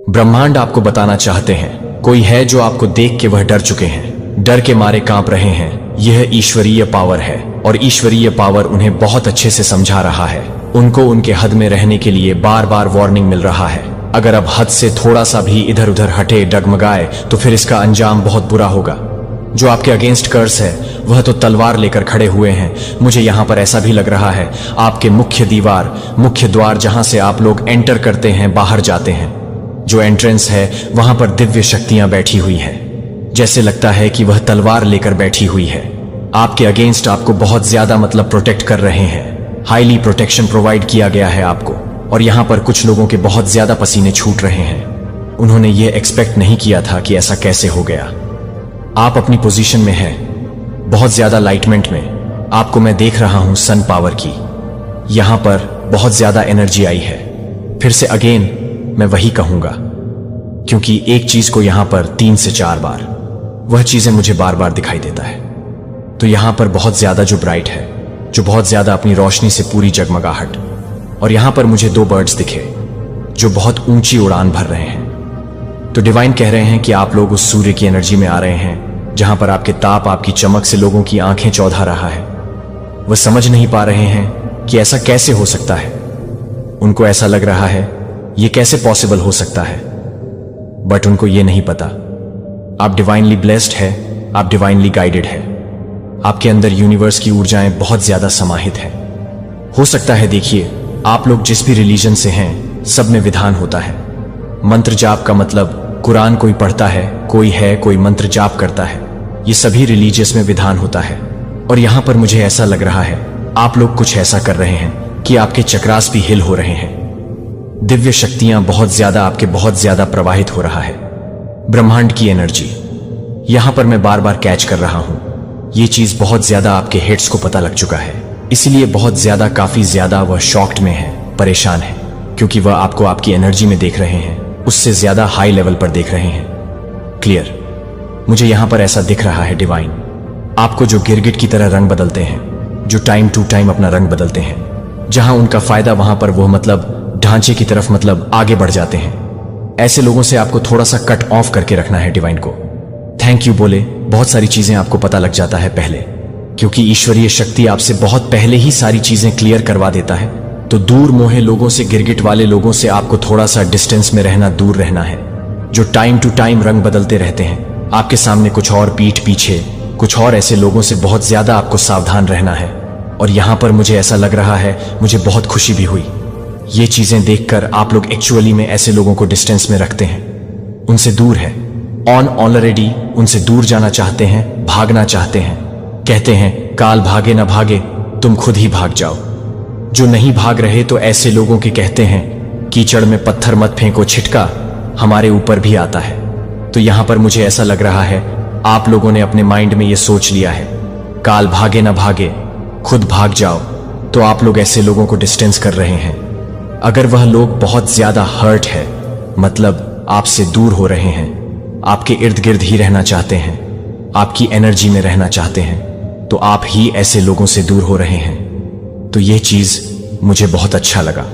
ब्रह्मांड आपको बताना चाहते हैं कोई है जो आपको देख के वह डर चुके हैं, डर के मारे कांप रहे हैं। यह ईश्वरीय पावर है और ईश्वरीय पावर उन्हें बहुत अच्छे से समझा रहा है। उनको उनके हद में रहने के लिए बार बार वार्निंग मिल रहा है। अगर अब हद से थोड़ा सा भी इधर उधर हटे, डगमगाए, तो फिर इसका अंजाम बहुत बुरा होगा। जो आपके अगेंस्ट कर्स है वह तो तलवार लेकर खड़े हुए हैं। मुझे यहाँ पर ऐसा भी लग रहा है आपके मुख्य दीवार, मुख्य द्वार जहां से आप लोग एंटर करते हैं, बाहर जाते हैं, जो एंट्रेंस है वहां पर दिव्य शक्तियां बैठी हुई है। जैसे लगता है कि वह तलवार लेकर बैठी हुई है। आपके अगेंस्ट आपको बहुत ज्यादा प्रोटेक्ट कर रहे हैं। हाईली प्रोटेक्शन प्रोवाइड किया गया है आपको। और यहाँ पर कुछ लोगों के बहुत ज्यादा पसीने छूट रहे हैं। उन्होंने ये एक्सपेक्ट नहीं किया था कि ऐसा कैसे हो गया। आप अपनी पोजीशन में हैं, बहुत ज्यादा लाइटमेंट में। आपको मैं देख रहा हूं सन पावर की। यहां पर बहुत ज्यादा एनर्जी आई है। फिर से अगेन मैं वही कहूंगा, क्योंकि एक चीज को यहां पर 3 से 4 बार वह चीजें मुझे बार बार दिखाई देता है। तो यहां पर बहुत ज्यादा जो ब्राइट है, जो बहुत ज्यादा अपनी रोशनी से पूरी जगमगाहट। और यहां पर मुझे 2 बर्ड्स दिखे जो बहुत ऊंची उड़ान भर रहे हैं। तो डिवाइन कह रहे हैं कि आप लोग उस सूर्य की एनर्जी में आ रहे हैं जहां पर आपके ताप, आपकी चमक से लोगों की आंखें चौधा रहा है। वह समझ नहीं पा रहे हैं कि ऐसा कैसे हो सकता है। उनको ऐसा लग रहा है ये कैसे पॉसिबल हो सकता है, बट उनको ये नहीं पता आप डिवाइनली ब्लेस्ड है, आप डिवाइनली गाइडेड है। आपके अंदर यूनिवर्स की ऊर्जाएं बहुत ज्यादा समाहित है। हो सकता है, देखिए, आप लोग जिस भी रिलीजन से हैं सब में विधान होता है। मंत्र जाप का मतलब कुरान कोई पढ़ता है, कोई मंत्र जाप करता है। ये सभी रिलीजियस में विधान होता है। और यहां पर मुझे ऐसा लग रहा है आप लोग कुछ ऐसा कर रहे हैं कि आपके चक्रास भी हिल हो रहे हैं। दिव्य शक्तियां बहुत ज्यादा आपके बहुत ज्यादा प्रवाहित हो रहा है। ब्रह्मांड की एनर्जी यहां पर मैं बार बार कैच कर रहा हूं। ये चीज बहुत ज्यादा आपके हेड्स को पता लग चुका है, इसीलिए बहुत ज्यादा, काफी ज्यादा वह शॉक्ड में है, परेशान है, क्योंकि वह आपको आपकी एनर्जी में देख रहे हैं, उससे ज्यादा हाई लेवल पर देख रहे हैं। क्लियर? मुझे यहां पर ऐसा दिख रहा है डिवाइन आपको जो गिरगिट की तरह रंग बदलते हैं, जो टाइम टू टाइम अपना रंग बदलते हैं, जहां उनका फायदा वहां पर वो ढांचे की तरफ आगे बढ़ जाते हैं। ऐसे लोगों से आपको थोड़ा सा कट ऑफ करके रखना है डिवाइन को। थैंक यू बोले बहुत सारी चीजें आपको पता लग जाता है पहले, क्योंकि ईश्वरीय शक्ति आपसे बहुत पहले ही सारी चीजें क्लियर करवा देता है। तो दूर मोहे लोगों से, गिरगिट वाले लोगों से आपको थोड़ा सा डिस्टेंस में रहना, दूर रहना है, जो टाइम टू टाइम रंग बदलते रहते हैं। आपके सामने कुछ और, पीठ पीछे कुछ और ऐसे लोगों से बहुत ज्यादा आपको सावधान रहना है। और यहां पर मुझे ऐसा लग रहा है, मुझे बहुत खुशी भी हुई ये चीजें देखकर। आप लोग एक्चुअली में ऐसे लोगों को डिस्टेंस में रखते हैं, उनसे दूर है, ऑलरेडी उनसे दूर जाना चाहते हैं, भागना चाहते हैं। कहते हैं काल भागे ना भागे, तुम खुद ही भाग जाओ। जो नहीं भाग रहे तो ऐसे लोगों के कहते हैं कीचड़ में पत्थर मत फेंको, छिटका हमारे ऊपर भी आता है। तो यहां पर मुझे ऐसा लग रहा है आप लोगों ने अपने माइंड में ये सोच लिया है काल भागे ना भागे, खुद भाग जाओ। तो आप लोग ऐसे लोगों को डिस्टेंस कर रहे हैं। अगर वह लोग बहुत ज्यादा हर्ट है, मतलब आपसे दूर हो रहे हैं, आपके इर्द गिर्द ही रहना चाहते हैं, आपकी एनर्जी में रहना चाहते हैं, तो आप ही ऐसे लोगों से दूर हो रहे हैं। तो ये चीज मुझे बहुत अच्छा लगा।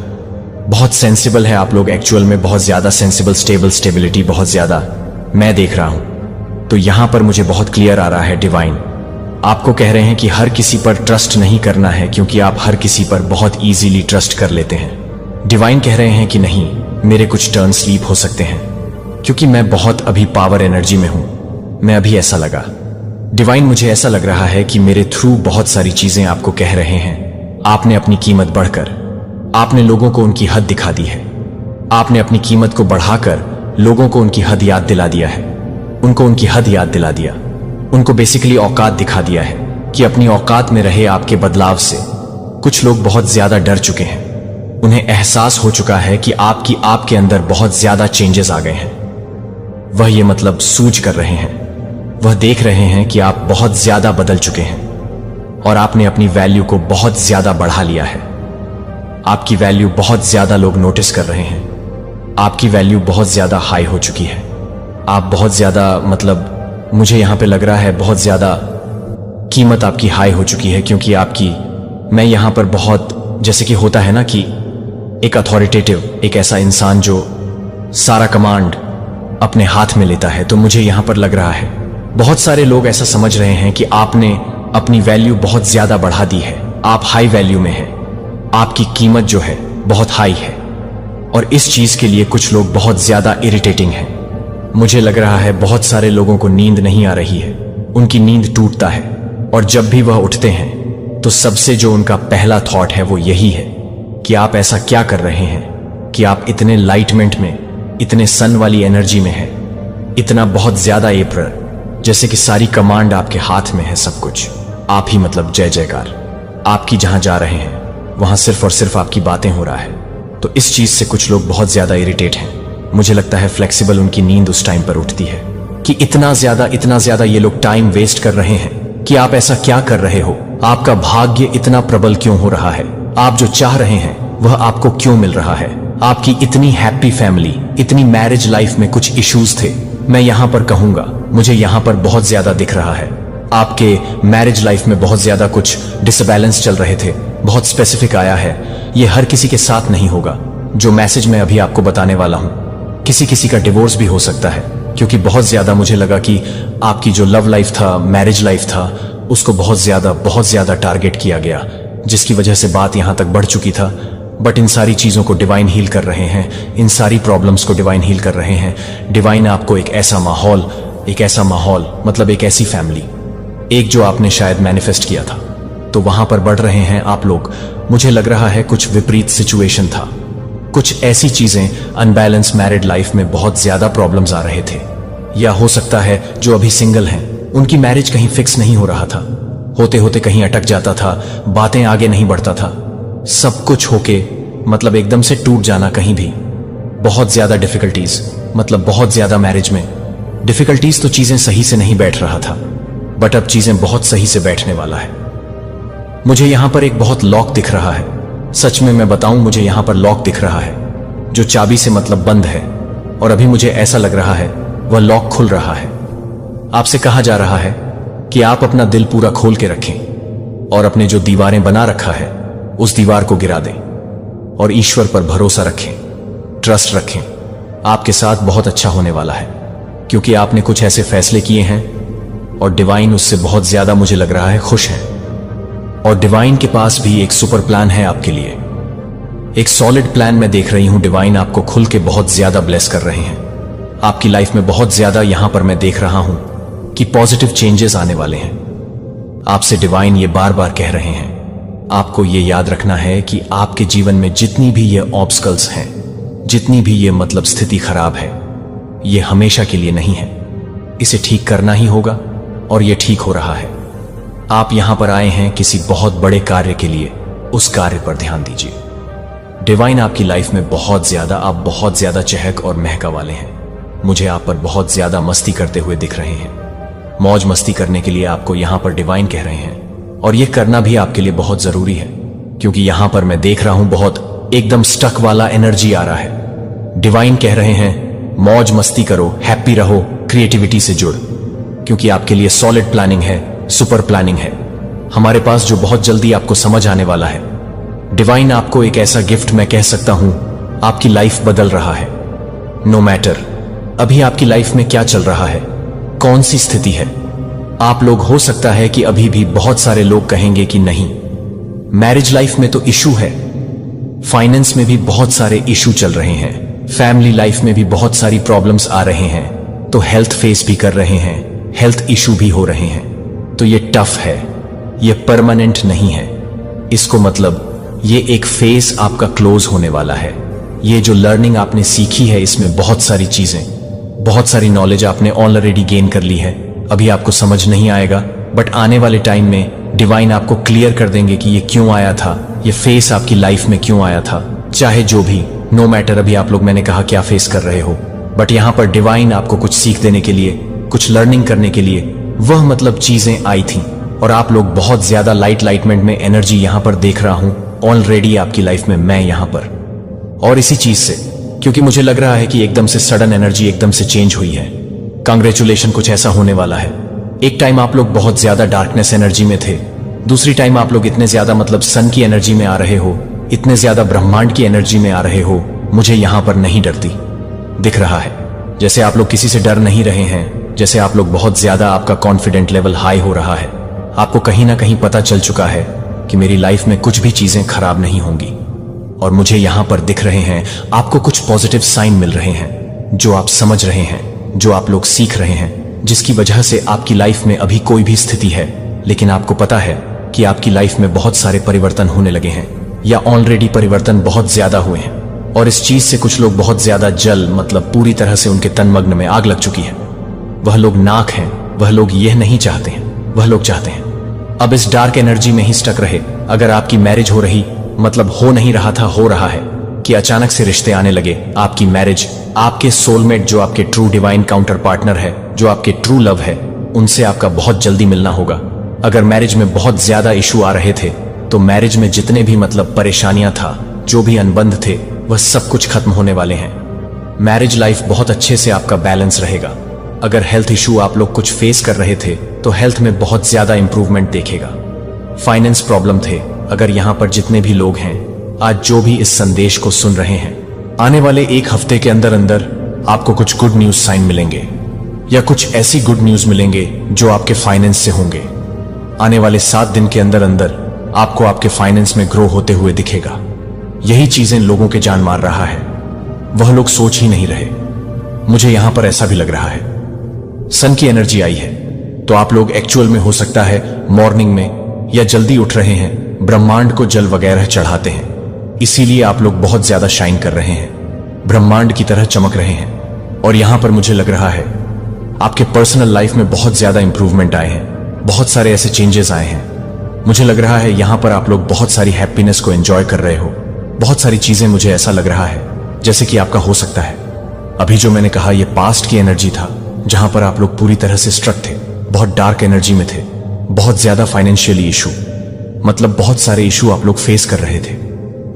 बहुत सेंसिबल है आप लोग, एक्चुअल में बहुत ज्यादा सेंसिबल, स्टेबिलिटी बहुत ज्यादा मैं देख रहा हूं। तो यहां पर मुझे बहुत क्लियर आ रहा है डिवाइन आपको कह रहे हैं कि हर किसी पर ट्रस्ट नहीं करना है, क्योंकि आप हर किसी पर बहुत इजीली ट्रस्ट कर लेते हैं। डिवाइन कह रहे हैं कि नहीं, मेरे कुछ टर्न स्लीप हो सकते हैं, क्योंकि मैं बहुत अभी पावर एनर्जी में हूं। मैं अभी ऐसा लगा डिवाइन, मुझे ऐसा लग रहा है कि मेरे थ्रू बहुत सारी चीजें आपको कह रहे हैं। आपने अपनी कीमत बढ़कर, आपने लोगों को उनकी हद दिखा दी है। आपने अपनी कीमत को बढ़ाकर लोगों को उनकी हद याद दिला दिया है। उनको उनकी हद याद दिला दिया, उनको बेसिकली औकात दिखा दिया है कि अपनी औकात में रहे। आपके बदलाव से कुछ लोग बहुत ज्यादा डर चुके हैं। उन्हें एहसास हो चुका है कि आपके अंदर बहुत ज्यादा चेंजेस आ गए हैं। वह ये सूझ कर रहे हैं, वह देख रहे हैं कि आप बहुत ज्यादा बदल चुके हैं और आपने अपनी वैल्यू को बहुत ज्यादा बढ़ा लिया है। आपकी वैल्यू बहुत ज्यादा लोग नोटिस कर रहे हैं। आपकी वैल्यू बहुत ज्यादा हाई हो चुकी है। आप बहुत ज्यादा मुझे यहां पे लग रहा है बहुत ज्यादा कीमत आपकी हाई हो चुकी है, क्योंकि मैं यहां पर बहुत, जैसे कि होता है ना कि एक अथॉरिटेटिव, एक ऐसा इंसान जो सारा कमांड अपने हाथ में लेता है। तो मुझे यहां पर लग रहा है बहुत सारे लोग ऐसा समझ रहे हैं कि आपने अपनी वैल्यू बहुत ज्यादा बढ़ा दी है, आप हाई वैल्यू में हैं, आपकी कीमत जो है बहुत हाई है, और इस चीज के लिए कुछ लोग बहुत ज्यादा इरिटेटिंग हैं। मुझे लग रहा है बहुत सारे लोगों को नींद नहीं आ रही है, उनकी नींद टूटता है, और जब भी वह उठते हैं तो सबसे जो उनका पहला थॉट है वो यही है कि आप ऐसा क्या कर रहे हैं कि आप इतने लाइटमेंट में, इतने सन वाली एनर्जी में हैं, इतना बहुत ज्यादा एप्रर, जैसे कि सारी कमांड आपके हाथ में है, सब कुछ आप ही, मतलब जय जयकार आपकी, जहां जा रहे हैं वहां सिर्फ और सिर्फ आपकी बातें हो रहा है। तो इस चीज से कुछ लोग बहुत ज्यादा इरिटेट हैं। मुझे लगता है फ्लेक्सिबल उनकी नींद उस टाइम पर उठती है कि इतना ज्यादा ये लोग टाइम वेस्ट कर रहे हैं कि आप ऐसा क्या कर रहे हो, आपका भाग्य इतना प्रबल क्यों हो रहा है, आप जो चाह रहे हैं वह आपको क्यों मिल रहा है, आपकी इतनी हैप्पी फैमिली, इतनी मैरिज लाइफ में कुछ इश्यूज थे। मैं यहां पर कहूंगा मुझे यहां पर बहुत ज्यादा दिख रहा है आपके मैरिज लाइफ में बहुत ज्यादा कुछ डिसबैलेंस चल रहे थे, बहुत स्पेसिफिक आया है। ये हर किसी के साथ नहीं होगा जो मैसेज मैं अभी आपको बताने वाला हूं। किसी किसी का डिवोर्स भी हो सकता है, क्योंकि बहुत ज्यादा मुझे लगा कि आपकी जो लव लाइफ था, मैरिज लाइफ था, उसको बहुत ज्यादा टारगेट किया गया, जिसकी वजह से बात यहां तक बढ़ चुकी था। बट इन सारी चीजों को डिवाइन हील कर रहे हैं, इन सारी प्रॉब्लम्स को डिवाइन हील कर रहे हैं। डिवाइन आपको एक ऐसा माहौल मतलब एक ऐसी फैमिली, एक जो आपने शायद मैनिफेस्ट किया था, तो वहां पर बढ़ रहे हैं आप लोग। मुझे लग रहा है कुछ विपरीत सिचुएशन था, कुछ ऐसी चीजें, अनबैलेंस मैरिड लाइफ में बहुत ज्यादा प्रॉब्लम्स आ रहे थे। या हो सकता है जो अभी सिंगल हैं उनकी मैरिज कहीं फिक्स नहीं हो रहा था, होते होते कहीं अटक जाता था, बातें आगे नहीं बढ़ता था, सब कुछ होके मतलब एकदम से टूट जाना कहीं भी। बहुत ज्यादा डिफिकल्टीज, मतलब बहुत ज्यादा मैरिज में डिफिकल्टीज, तो चीजें सही से नहीं बैठ रहा था, बट अब चीजें बहुत सही से बैठने वाला है। मुझे यहां पर एक बहुत लॉक दिख रहा है, सच में मैं बताऊं मुझे यहां पर लॉक दिख रहा है जो चाबी से मतलब बंद है, और अभी मुझे ऐसा लग रहा है वह लॉक खुल रहा है। आपसे कहा जा रहा है कि आप अपना दिल पूरा खोल के रखें और अपने जो दीवारें बना रखा है उस दीवार को गिरा दें और ईश्वर पर भरोसा रखें, ट्रस्ट रखें। आपके साथ बहुत अच्छा होने वाला है, क्योंकि आपने कुछ ऐसे फैसले किए हैं और डिवाइन उससे बहुत ज्यादा मुझे लग रहा है खुश है। और डिवाइन के पास भी एक सुपर प्लान है आपके लिए, एक सॉलिड प्लान मैं देख रही हूं। डिवाइन आपको खुल के बहुत ज्यादा ब्लेस कर रहे हैं, आपकी लाइफ में बहुत ज्यादा यहां पर मैं देख रहा हूं कि पॉजिटिव चेंजेस आने वाले हैं। आपसे डिवाइन ये बार बार कह रहे हैं, आपको ये याद रखना है कि आपके जीवन में जितनी भी ये ऑब्स्टकल्स हैं, जितनी भी ये मतलब स्थिति खराब है, ये हमेशा के लिए नहीं है, इसे ठीक करना ही होगा, और ये ठीक हो रहा है। आप यहां पर आए हैं किसी बहुत बड़े कार्य के लिए, उस कार्य पर ध्यान दीजिए। डिवाइन आपकी लाइफ में आप बहुत ज्यादा चहक और महका वाले हैं। मुझे आप पर बहुत ज्यादा मस्ती करते हुए दिख रहे हैं, मौज मस्ती करने के लिए आपको यहां पर डिवाइन कह रहे हैं, और ये करना भी आपके लिए बहुत जरूरी है, क्योंकि यहां पर मैं देख रहा हूं बहुत एकदम स्टक वाला एनर्जी आ रहा है। डिवाइन कह रहे हैं मौज मस्ती करो, हैप्पी रहो, क्रिएटिविटी से जुड़, क्योंकि आपके लिए सॉलिड प्लानिंग है, सुपर प्लानिंग है हमारे पास, जो बहुत जल्दी आपको समझ आने वाला है। डिवाइन आपको एक ऐसा गिफ्ट मैं कह सकता हूं, आपकी लाइफ बदल रहा है। नो मैटर अभी आपकी लाइफ में क्या चल रहा है, कौन सी स्थिति है। आप लोग हो सकता है कि अभी भी बहुत सारे लोग कहेंगे कि नहीं, मैरिज लाइफ में तो इशू है, फाइनेंस में भी बहुत इशू इशू चल रहे हैं, फैमिली लाइफ में भी बहुत सारी प्रॉब्लम्स आ रहे हैं, तो हेल्थ फेस भी कर रहे हैं, हेल्थ इशू भी हो रहे हैं। तो ये टफ है, ये परमानेंट नहीं है। इसको मतलब ये एक फेस आपका क्लोज होने वाला है। ये जो लर्निंग आपने सीखी है, इसमें बहुत सारी चीजें, बहुत सारी नॉलेज आपने ऑलरेडी गेन कर ली है। अभी आपको समझ नहीं आएगा, बट आने वाले टाइम में डिवाइन आपको क्लियर कर देंगे कि ये क्यों आया था, ये फेस आपकी लाइफ में क्यों आया था। चाहे जो भी, नो मैटर अभी आप लोग मैंने कहा क्या फेस कर रहे हो, बट यहां पर डिवाइन आपको कुछ सीख देने के लिए, कुछ लर्निंग करने के लिए वह मतलब चीजें आई थी, और आप लोग बहुत ज्यादा लाइटमेंट में एनर्जी यहां पर देख रहा हूं ऑलरेडी आपकी लाइफ में मैं यहां पर। और इसी चीज से, क्योंकि मुझे लग रहा है कि एकदम से सडन एनर्जी एकदम से चेंज हुई है। कांग्रेचुलेशन, कुछ ऐसा होने वाला है। एक टाइम आप लोग बहुत ज्यादा डार्कनेस एनर्जी में थे, दूसरी टाइम आप लोग इतने ज्यादा मतलब सन की एनर्जी में आ रहे हो, इतने ज्यादा ब्रह्मांड की एनर्जी में आ रहे हो, मुझे यहां पर नहीं डरती। दिख रहा है। जैसे आप लोग किसी से डर नहीं रहे हैं, जैसे आप लोग बहुत ज्यादा, आपका कॉन्फिडेंट लेवल हाई हो रहा है। आपको कहीं ना कहीं पता चल चुका है कि मेरी लाइफ में कुछ भी चीजें खराब नहीं होंगी। और मुझे यहां पर दिख रहे हैं, आपको कुछ पॉजिटिव साइन मिल रहे हैं जो आप समझ रहे हैं, जो आप लोग सीख रहे हैं, जिसकी वजह से आपकी लाइफ में अभी कोई भी स्थिति है, लेकिन आपको पता है कि आपकी लाइफ में बहुत सारे परिवर्तन होने लगे हैं, या ऑलरेडी परिवर्तन बहुत ज्यादा हुए हैं। और इस चीज से कुछ लोग बहुत ज्यादा मतलब पूरी तरह से उनके तनमग्न में आग लग चुकी है। वह लोग नाक हैं, वह लोग यह नहीं चाहते हैं, वह लोग चाहते हैं अब इस डार्क एनर्जी में ही स्टक रहे। अगर आपकी मैरिज हो रही, हो नहीं रहा था, हो रहा है, कि अचानक से रिश्ते आने लगे, आपकी मैरिज, आपके सोलमेट जो आपके ट्रू डिवाइन काउंटर पार्टनर है, जो आपके ट्रू लव है, उनसे आपका बहुत जल्दी मिलना होगा। अगर मैरिज में बहुत ज्यादा इशू आ रहे थे, तो मैरिज में जितने भी परेशानियां था, जो भी अनबंध थे, वह सब कुछ खत्म होने वाले हैं। मैरिज लाइफ बहुत अच्छे से आपका बैलेंस रहेगा। अगर हेल्थ इशू आप लोग कुछ फेस कर रहे थे, तो हेल्थ में बहुत ज्यादा इंप्रूवमेंट देखेगा। फाइनेंस प्रॉब्लम थे, अगर यहां पर जितने भी लोग हैं, आज जो भी इस संदेश को सुन रहे हैं, आने वाले एक हफ्ते के अंदर अंदर आपको कुछ गुड न्यूज साइन मिलेंगे, या कुछ ऐसी गुड न्यूज मिलेंगे जो आपके फाइनेंस से होंगे। आने वाले 7 दिन के अंदर अंदर आपको आपके फाइनेंस में ग्रो होते हुए दिखेगा। यही चीजें लोगों के जान मार रहा है, वह लोग सोच ही नहीं रहे। मुझे यहां पर ऐसा भी लग रहा है, सन की एनर्जी आई है, तो आप लोग एक्चुअल में हो सकता है मॉर्निंग में या जल्दी उठ रहे हैं, ब्रह्मांड को जल वगैरह चढ़ाते हैं, इसीलिए आप लोग बहुत ज्यादा शाइन कर रहे हैं, ब्रह्मांड की तरह चमक रहे हैं। और यहां पर मुझे लग रहा है आपके पर्सनल लाइफ में बहुत ज्यादा इंप्रूवमेंट आए हैं, बहुत सारे ऐसे चेंजेस आए हैं। मुझे लग रहा है यहां पर आप लोग बहुत सारी हैप्पीनेस को एंजॉय कर रहे हो। बहुत सारी चीजें, मुझे ऐसा लग रहा है जैसे कि आपका हो सकता है अभी जो मैंने कहा, यह पास्ट की एनर्जी था, जहां पर आप लोग पूरी तरह से स्ट्रक थे, बहुत डार्क एनर्जी में थे, बहुत ज्यादा फाइनेंशियली इशू, बहुत सारे इशू आप लोग फेस कर रहे थे।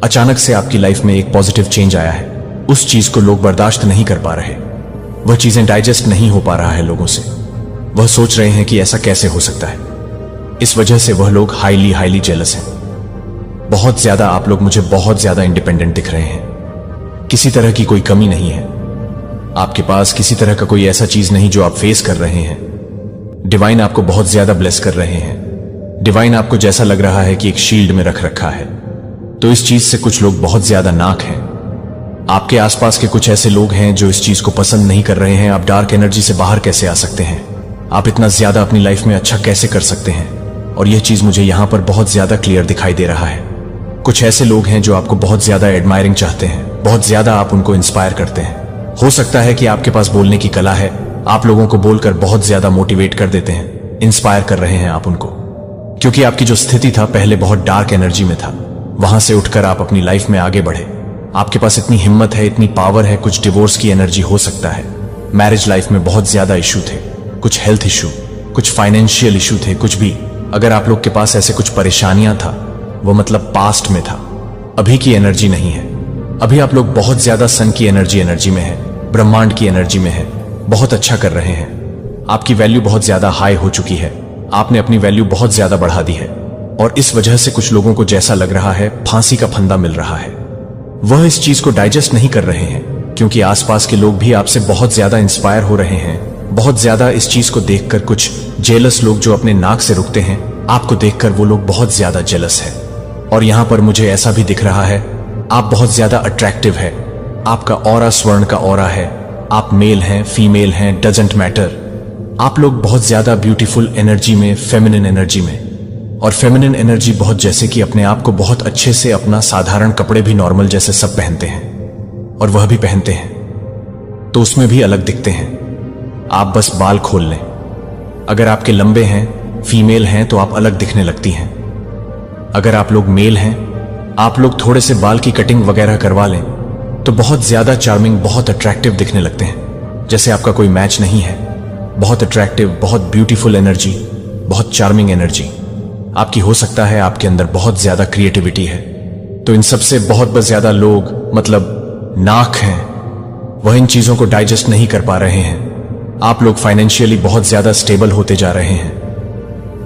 अचानक से आपकी लाइफ में एक पॉजिटिव चेंज आया है। उस चीज को लोग बर्दाश्त नहीं कर पा रहे, वह चीजें डाइजेस्ट नहीं हो पा रहा है लोगों से। वह सोच रहे हैं कि ऐसा कैसे हो सकता है। इस वजह से वह लोग हाईली जेलस हैं। बहुत ज्यादा आप लोग मुझे बहुत ज्यादा इंडिपेंडेंट दिख रहे हैं, किसी तरह की कोई कमी नहीं है आपके पास, किसी तरह का कोई ऐसा चीज नहीं जो आप फेस कर रहे हैं। डिवाइन आपको बहुत ज्यादा ब्लेस कर रहे हैं। डिवाइन आपको जैसा लग रहा है कि एक शील्ड में रख रखा है। तो इस चीज से कुछ लोग बहुत ज्यादा नाक हैं। आपके आसपास के कुछ ऐसे लोग हैं जो इस चीज को पसंद नहीं कर रहे हैं। आप डार्क एनर्जी से बाहर कैसे आ सकते हैं, आप इतना ज्यादा अपनी लाइफ में अच्छा कैसे कर सकते हैं। और यह चीज मुझे यहां पर बहुत ज्यादा क्लियर दिखाई दे रहा है। कुछ ऐसे लोग हैं जो आपको बहुत ज्यादा एडमायरिंग चाहते हैं, बहुत ज्यादा आप उनको इंस्पायर करते हैं। हो सकता है कि आपके पास बोलने की कला है, आप लोगों को बोलकर बहुत ज्यादा मोटिवेट कर देते हैं, इंस्पायर कर रहे हैं आप उनको, क्योंकि आपकी जो स्थिति था पहले बहुत डार्क एनर्जी में था, वहां से उठकर आप अपनी लाइफ में आगे बढ़े। आपके पास इतनी हिम्मत है, इतनी पावर है। कुछ डिवोर्स की एनर्जी हो सकता है, मैरिज लाइफ में बहुत ज्यादा इशू थे, कुछ हेल्थ इशू, कुछ फाइनेंशियल इशू थे, कुछ भी। अगर आप लोग के पास ऐसे कुछ परेशानियां था, वो पास्ट में था, अभी की एनर्जी नहीं है। अभी आप लोग बहुत ज्यादा सन की एनर्जी में है, ब्रह्मांड की एनर्जी में है, बहुत अच्छा कर रहे हैं। आपकी वैल्यू बहुत ज्यादा हाई हो चुकी है, आपने अपनी वैल्यू बहुत ज्यादा बढ़ा दी है। और इस वजह से कुछ लोगों को जैसा लग रहा है फांसी का फंदा मिल रहा है, वह इस चीज को डाइजेस्ट नहीं कर रहे हैं, क्योंकि आसपास के लोग भी आपसे बहुत ज्यादा इंस्पायर हो रहे हैं। बहुत ज्यादा इस चीज को देखकर कुछ जेलस लोग जो अपने नाक से रुकते हैं, आपको देखकर वो लोग बहुत ज्यादा जेलस है। और यहां पर मुझे ऐसा भी दिख रहा है, आप बहुत ज्यादा अट्रैक्टिव है, आपका ऑरा स्वर्ण का ऑरा है, आप मेल हैं, फीमेल हैं, डजंट मैटर। आप लोग बहुत ज्यादा ब्यूटीफुल एनर्जी में, फेमिनिन एनर्जी में। और फेमिनिन एनर्जी बहुत, जैसे कि अपने आप को बहुत अच्छे से, अपना साधारण कपड़े भी नॉर्मल जैसे सब पहनते हैं, और वह भी पहनते हैं, तो उसमें भी अलग दिखते हैं। आप बस बाल खोल लें, अगर आपके लंबे हैं, फीमेल हैं, तो आप अलग दिखने लगती हैं। अगर आप लोग मेल हैं, आप लोग थोड़े से बाल की कटिंग वगैरह करवा लें, तो बहुत ज्यादा चार्मिंग, बहुत अट्रैक्टिव दिखने लगते हैं, जैसे आपका कोई मैच नहीं है। बहुत अट्रैक्टिव, बहुत ब्यूटीफुल एनर्जी, बहुत चार्मिंग एनर्जी आपकी। हो सकता है आपके अंदर बहुत ज्यादा क्रिएटिविटी है, तो इन सबसे बहुत ज्यादा लोग नाक हैं, वह इन चीजों को डाइजेस्ट नहीं कर पा रहे हैं। आप लोग फाइनेंशियली बहुत ज्यादा स्टेबल होते जा रहे हैं।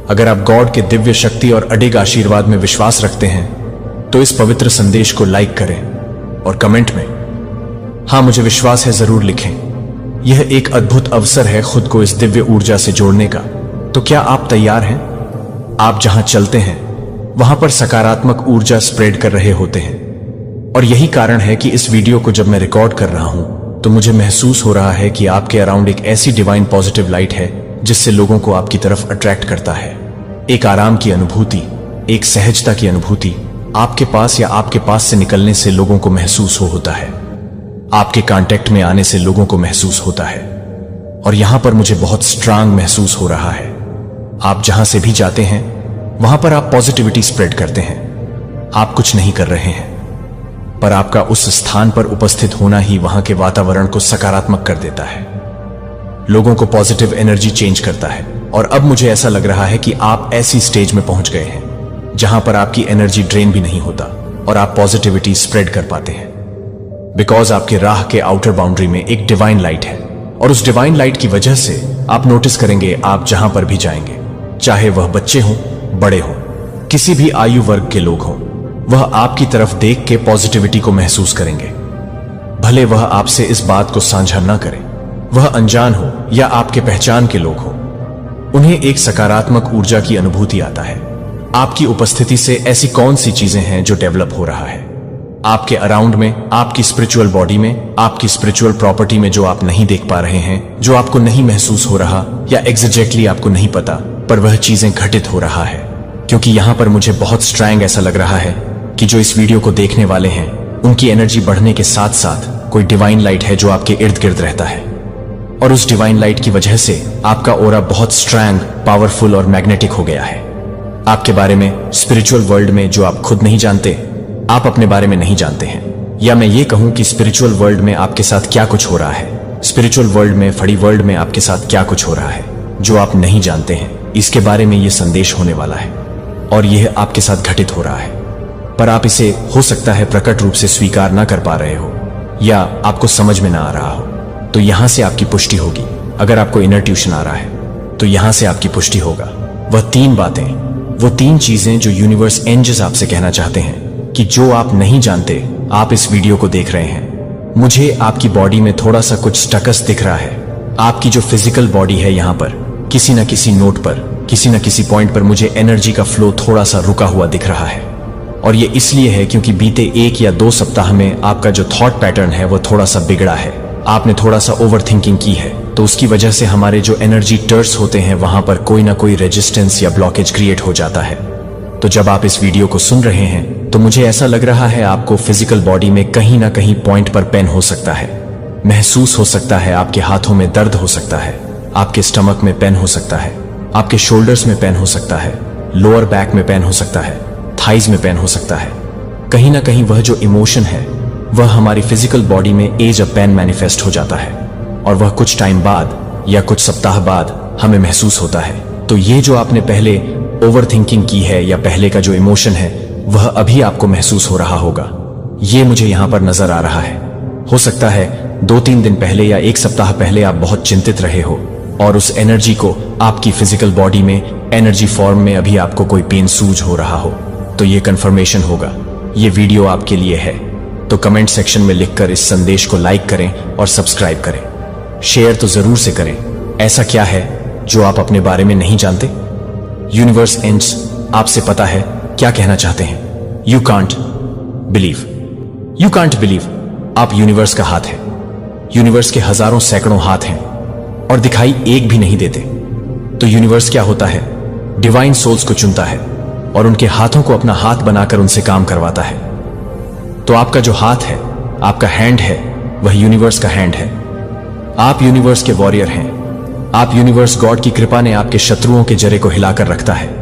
अगर आप गॉड के दिव्य शक्ति और अडिग आशीर्वाद में विश्वास रखते हैं, तो इस पवित्र संदेश को लाइक करें और कमेंट में हाँ, मुझे विश्वास है, जरूर लिखें। यह एक अद्भुत अवसर है खुद को इस दिव्य ऊर्जा से जोड़ने का। तो क्या आप तैयार हैं? आप जहां चलते हैं वहां पर सकारात्मक ऊर्जा स्प्रेड कर रहे होते हैं, और यही कारण है कि इस वीडियो को जब मैं रिकॉर्ड कर रहा हूं तो मुझे महसूस हो रहा है कि आपके अराउंड एक ऐसी डिवाइन पॉजिटिव लाइट है जिससे लोगों को आपकी तरफ अट्रैक्ट करता है। एक आराम की अनुभूति, एक सहजता की अनुभूति आपके पास या आपके पास से निकलने से लोगों को महसूस होता है। आपके कांटेक्ट में आने से लोगों को महसूस होता है, और यहां पर मुझे बहुत स्ट्रांग महसूस हो रहा है। आप जहां से भी जाते हैं वहां पर आप पॉजिटिविटी स्प्रेड करते हैं। आप कुछ नहीं कर रहे हैं, पर आपका उस स्थान पर उपस्थित होना ही वहां के वातावरण को सकारात्मक कर देता है, लोगों को पॉजिटिव एनर्जी चेंज करता है। और अब मुझे ऐसा लग रहा है कि आप ऐसी स्टेज में पहुंच गए हैं जहां पर आपकी एनर्जी ड्रेन भी नहीं होता और आप पॉजिटिविटी स्प्रेड कर पाते हैं, बिकॉज आपके राह के आउटर बाउंड्री में एक डिवाइन लाइट है। और उस डिवाइन लाइट की वजह से आप नोटिस करेंगे, आप जहां पर भी जाएंगे, चाहे वह बच्चे हों, बड़े हों, किसी भी आयु वर्ग के लोग हों, वह आपकी तरफ देख के पॉजिटिविटी को महसूस करेंगे। भले वह आपसे इस बात को साझा न करें, वह अनजान हो या आपके पहचान के लोग हों, उन्हें एक सकारात्मक ऊर्जा की अनुभूति आता है। आपकी उपस्थिति से ऐसी कौन सी चीजें हैं जो डेवलप हो रहा है आपके अराउंड में, आपकी स्पिरिचुअल बॉडी में, आपकी स्पिरिचुअल प्रॉपर्टी में, जो आप नहीं देख पा रहे हैं, जो आपको नहीं महसूस हो रहा, या एग्जैक्टली आपको नहीं पता, पर वह चीजें घटित हो रहा है। क्योंकि यहां पर मुझे बहुत स्ट्रांग ऐसा लग रहा है कि जो इस वीडियो को देखने वाले हैं उनकी एनर्जी बढ़ने के साथ साथ कोई डिवाइन लाइट है जो आपके इर्द गिर्द रहता है, और उस डिवाइन लाइट की वजह से आपका ऑरा बहुत स्ट्रांग, पावरफुल और मैग्नेटिक हो गया है। आपके बारे में स्पिरिचुअल वर्ल्ड में जो आप खुद नहीं जानते, आप अपने बारे में नहीं जानते हैं, या मैं ये कहूं कि स्पिरिचुअल वर्ल्ड में आपके साथ क्या कुछ हो रहा है, स्पिरिचुअल वर्ल्ड में, फड़ी वर्ल्ड में आपके साथ क्या कुछ हो रहा है जो आप नहीं जानते हैं, इसके बारे में यह संदेश होने वाला है, और यह आपके साथ घटित हो रहा है। पर आप इसे हो सकता है प्रकट रूप से स्वीकार ना कर पा रहे हो, या आपको समझ में ना आ रहा हो, तो यहां से आपकी पुष्टि होगी। अगर आपको इनर ट्यूशन आ रहा है तो यहां से आपकी पुष्टि होगा। वह तीन बातें, वो तीन चीजें जो यूनिवर्स एंजल्स आपसे कहना चाहते हैं कि जो आप नहीं जानते, आप इस वीडियो को देख रहे हैं। मुझे आपकी बॉडी में थोड़ा सा कुछ स्टकस दिख रहा है। आपकी जो फिजिकल बॉडी है, यहां पर किसी न किसी नोट पर, किसी न किसी पॉइंट पर मुझे एनर्जी का फ्लो थोड़ा सा रुका हुआ दिख रहा है। और ये इसलिए है क्योंकि बीते 1 या 2 सप्ताह में आपका जो थॉट पैटर्न है वो थोड़ा सा बिगड़ा है। आपने थोड़ा सा ओवर थिंकिंग की है, तो उसकी वजह से हमारे जो एनर्जी टर्स होते हैं वहां पर कोई ना कोई रेजिस्टेंस या ब्लॉकेज क्रिएट हो जाता है। तो जब आप इस वीडियो को सुन रहे हैं तो मुझे ऐसा लग रहा है आपको फिजिकल बॉडी में कहीं ना कहीं पॉइंट पर पेन हो सकता है, महसूस हो सकता है, आपके हाथों में दर्द हो सकता है, आपके स्टमक में पेन हो सकता है, आपके शोल्डर्स में पेन हो सकता है, लोअर बैक में पेन हो सकता है, थाइज में पेन हो सकता है। कहीं ना कहीं वह जो इमोशन है वह हमारी फिजिकल बॉडी में एज ऑफ पेन मैनिफेस्ट हो जाता है, और वह कुछ टाइम बाद या कुछ सप्ताह बाद हमें महसूस होता है। तो ये जो आपने पहले ओवर थिंकिंग की है या पहले का जो इमोशन है वह अभी आपको महसूस हो रहा होगा। ये मुझे यहां पर नजर आ रहा है। हो सकता है 2-3 दिन पहले या 1 सप्ताह पहले आप बहुत चिंतित रहे हो, और उस एनर्जी को आपकी फिजिकल बॉडी में एनर्जी फॉर्म में अभी आपको कोई पेन सूज हो रहा हो, तो ये कंफर्मेशन होगा। ये वीडियो आपके लिए है, तो कमेंट सेक्शन में लिखकर इस संदेश को लाइक करें और सब्सक्राइब करें। शेयर तो जरूर से करें। ऐसा क्या है जो आप अपने बारे में नहीं जानते? यूनिवर्स एंड्स आपसे पता है क्या कहना चाहते हैं। You can't believe, you can't believe. आप यूनिवर्स का हाथ है। यूनिवर्स के हजारों सैकड़ों हाथ हैं और दिखाई एक भी नहीं देते। तो यूनिवर्स क्या होता है? डिवाइन सोल्स को चुनता है और उनके हाथों को अपना हाथ बनाकर उनसे काम करवाता है। तो आपका जो हाथ है, आपका हैंड है, वह यूनिवर्स का हैंड है। आप यूनिवर्स के वॉरियर हैं। आप यूनिवर्स गॉड की कृपा ने आपके शत्रुओं के जरे को हिलाकर रखता है।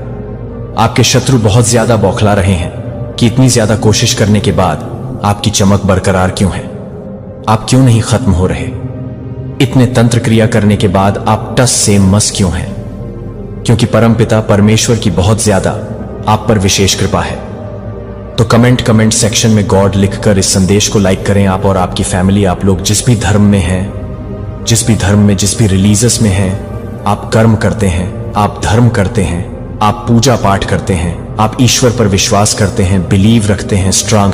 आपके शत्रु बहुत ज्यादा बौखला रहे हैं कि इतनी ज्यादा कोशिश करने के बाद आपकी चमक बरकरार क्यों है? आप क्यों नहीं खत्म हो रहे? इतने तंत्र क्रिया करने के बाद आप टस से मस क्यों हैं? क्योंकि परमपिता परमेश्वर की बहुत ज्यादा आप पर विशेष कृपा है। तो कमेंट सेक्शन में गॉड लिखकर इस संदेश को लाइक करें। आप और आपकी फैमिली, आप लोग जिस भी धर्म में हैं, जिस भी धर्म में, जिस भी रिलीजियस में हैं, आप कर्म करते हैं, आप धर्म करते हैं, आप पूजा पाठ करते हैं, आप ईश्वर पर विश्वास करते हैं, बिलीव रखते हैं, स्ट्रांग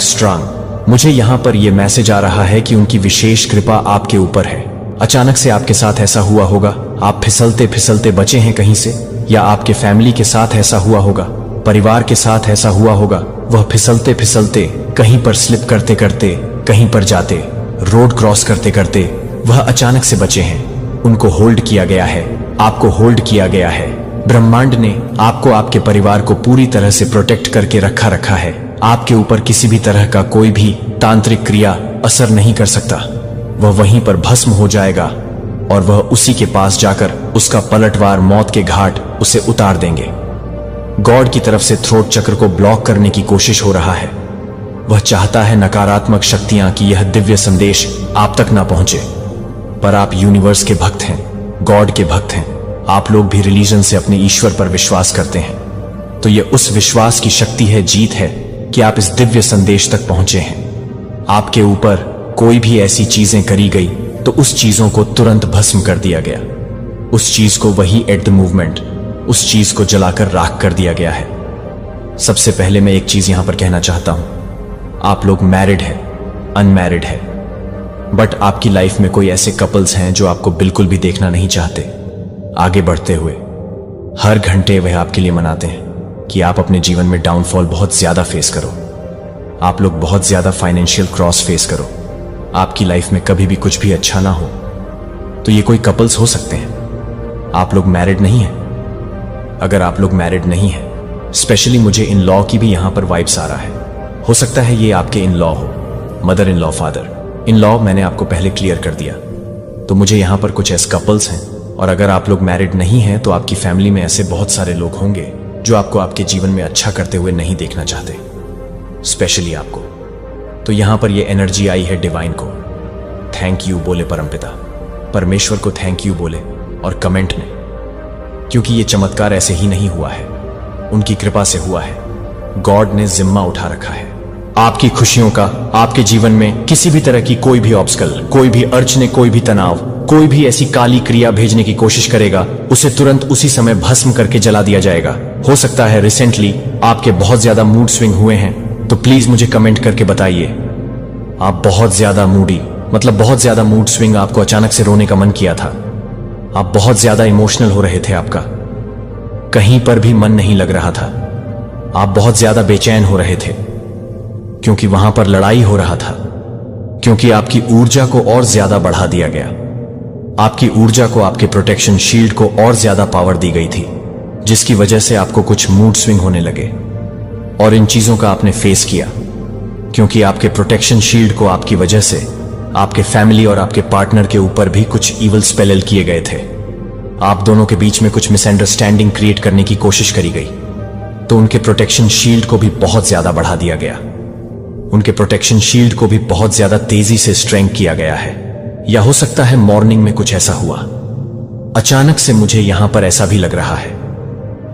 मुझे यहाँ पर यह मैसेज आ रहा है कि उनकी विशेष कृपा आपके ऊपर है। अचानक से आपके साथ ऐसा हुआ होगा, आप फिसलते फिसलते बचे हैं कहीं से, या आपके फैमिली के साथ ऐसा हुआ होगा, परिवार के साथ ऐसा हुआ होगा, वह फिसलते फिसलते कहीं पर स्लिप करते करते कहीं पर जाते, रोड क्रॉस करते करते वह अचानक से बचे हैं। उनको होल्ड किया गया है, आपको होल्ड किया गया है। ब्रह्मांड ने आपको, आपके परिवार को पूरी तरह से प्रोटेक्ट करके रखा है। आपके ऊपर किसी भी तरह का कोई भी तांत्रिक क्रिया असर नहीं कर सकता। वह वहीं पर भस्म हो जाएगा और वह उसी के पास जाकर उसका पलटवार मौत के घाट उसे उतार देंगे। गॉड की तरफ से थ्रोट चक्र को ब्लॉक करने की कोशिश हो रहा है। वह चाहता है नकारात्मक शक्तियां कि यह दिव्य संदेश आप तक ना पहुंचे। पर आप यूनिवर्स के भक्त हैं, गॉड के भक्त हैं। आप लोग भी रिलीजन से अपने ईश्वर पर विश्वास करते हैं, तो यह उस विश्वास की शक्ति है, जीत है कि आप इस दिव्य संदेश तक पहुंचे हैं। आपके ऊपर कोई भी ऐसी चीजें करी गई तो उस चीजों को तुरंत भस्म कर दिया गया। उस चीज को वही एट द मूवमेंट, उस चीज को जलाकर राख कर दिया गया है। सबसे पहले मैं एक चीज यहां पर कहना चाहता हूं, आप लोग मैरिड हैं, अनमैरिड है, बट आपकी लाइफ में कोई ऐसे कपल्स हैं जो आपको बिल्कुल भी देखना नहीं चाहते आगे बढ़ते हुए। हर घंटे वह आपके लिए मनाते हैं कि आप अपने जीवन में डाउनफॉल बहुत ज्यादा फेस करो, आप लोग बहुत ज्यादा फाइनेंशियल क्रॉस फेस करो, आपकी लाइफ में कभी भी कुछ भी अच्छा ना हो। तो ये कोई कपल्स हो सकते हैं। आप लोग मैरिड नहीं हैं। अगर आप लोग मैरिड नहीं हैं, स्पेशली मुझे इन लॉ की भी यहां पर वाइब्स आ रहा है। हो सकता है ये आपके इन लॉ हो, mother in law, father in law, मैंने आपको पहले क्लियर कर दिया। तो मुझे यहां पर कुछ ऐसे कपल्स हैं, और अगर आप लोग मैरिड नहीं हैं तो आपकी फैमिली में ऐसे बहुत सारे लोग होंगे जो आपको आपके जीवन में अच्छा करते हुए नहीं देखना चाहते, स्पेशली आपको। तो यहां पर ये एनर्जी आई है डिवाइन को थैंक यू बोले, परमपिता परमेश्वर को थैंक यू बोले और कमेंट में, क्योंकि ये चमत्कार ऐसे ही नहीं हुआ है, उनकी कृपा से हुआ है। गॉड ने जिम्मा उठा रखा है आपकी खुशियों का। आपके जीवन में किसी भी तरह की कोई भी ऑब्स्टकल, कोई भी अड़चने, कोई भी तनाव, कोई भी ऐसी काली क्रिया भेजने की कोशिश करेगा, उसे तुरंत उसी समय भस्म करके जला दिया जाएगा। हो सकता है रिसेंटली आपके बहुत ज्यादा मूड स्विंग हुए हैं, तो प्लीज मुझे कमेंट करके बताइए। आप बहुत ज्यादा मूडी, मतलब बहुत ज्यादा मूड स्विंग, आपको अचानक से रोने का मन किया था, आप बहुत ज्यादा इमोशनल हो रहे थे, आपका कहीं पर भी मन नहीं लग रहा था, आप बहुत ज्यादा बेचैन हो रहे थे क्योंकि वहां पर लड़ाई हो रहा था, क्योंकि आपकी ऊर्जा को और ज्यादा बढ़ा दिया गया। आपकी ऊर्जा को, आपके प्रोटेक्शन शील्ड को और ज्यादा पावर दी गई थी, जिसकी वजह से आपको कुछ मूड स्विंग होने लगे। और इन चीजों का आपने फेस किया क्योंकि आपके प्रोटेक्शन शील्ड को, आपकी वजह से आपके फैमिली और आपके पार्टनर के ऊपर भी कुछ इवल स्पेल किए गए थे। आप दोनों के बीच में कुछ मिसअंडरस्टैंडिंग क्रिएट करने की कोशिश करी गई, तो उनके प्रोटेक्शन शील्ड को भी बहुत ज्यादा बढ़ा दिया गया। उनके प्रोटेक्शन शील्ड को भी बहुत ज्यादा तेजी से स्ट्रेंथ किया गया है। या हो सकता है मॉर्निंग में कुछ ऐसा हुआ, अचानक से मुझे यहां पर ऐसा भी लग रहा है,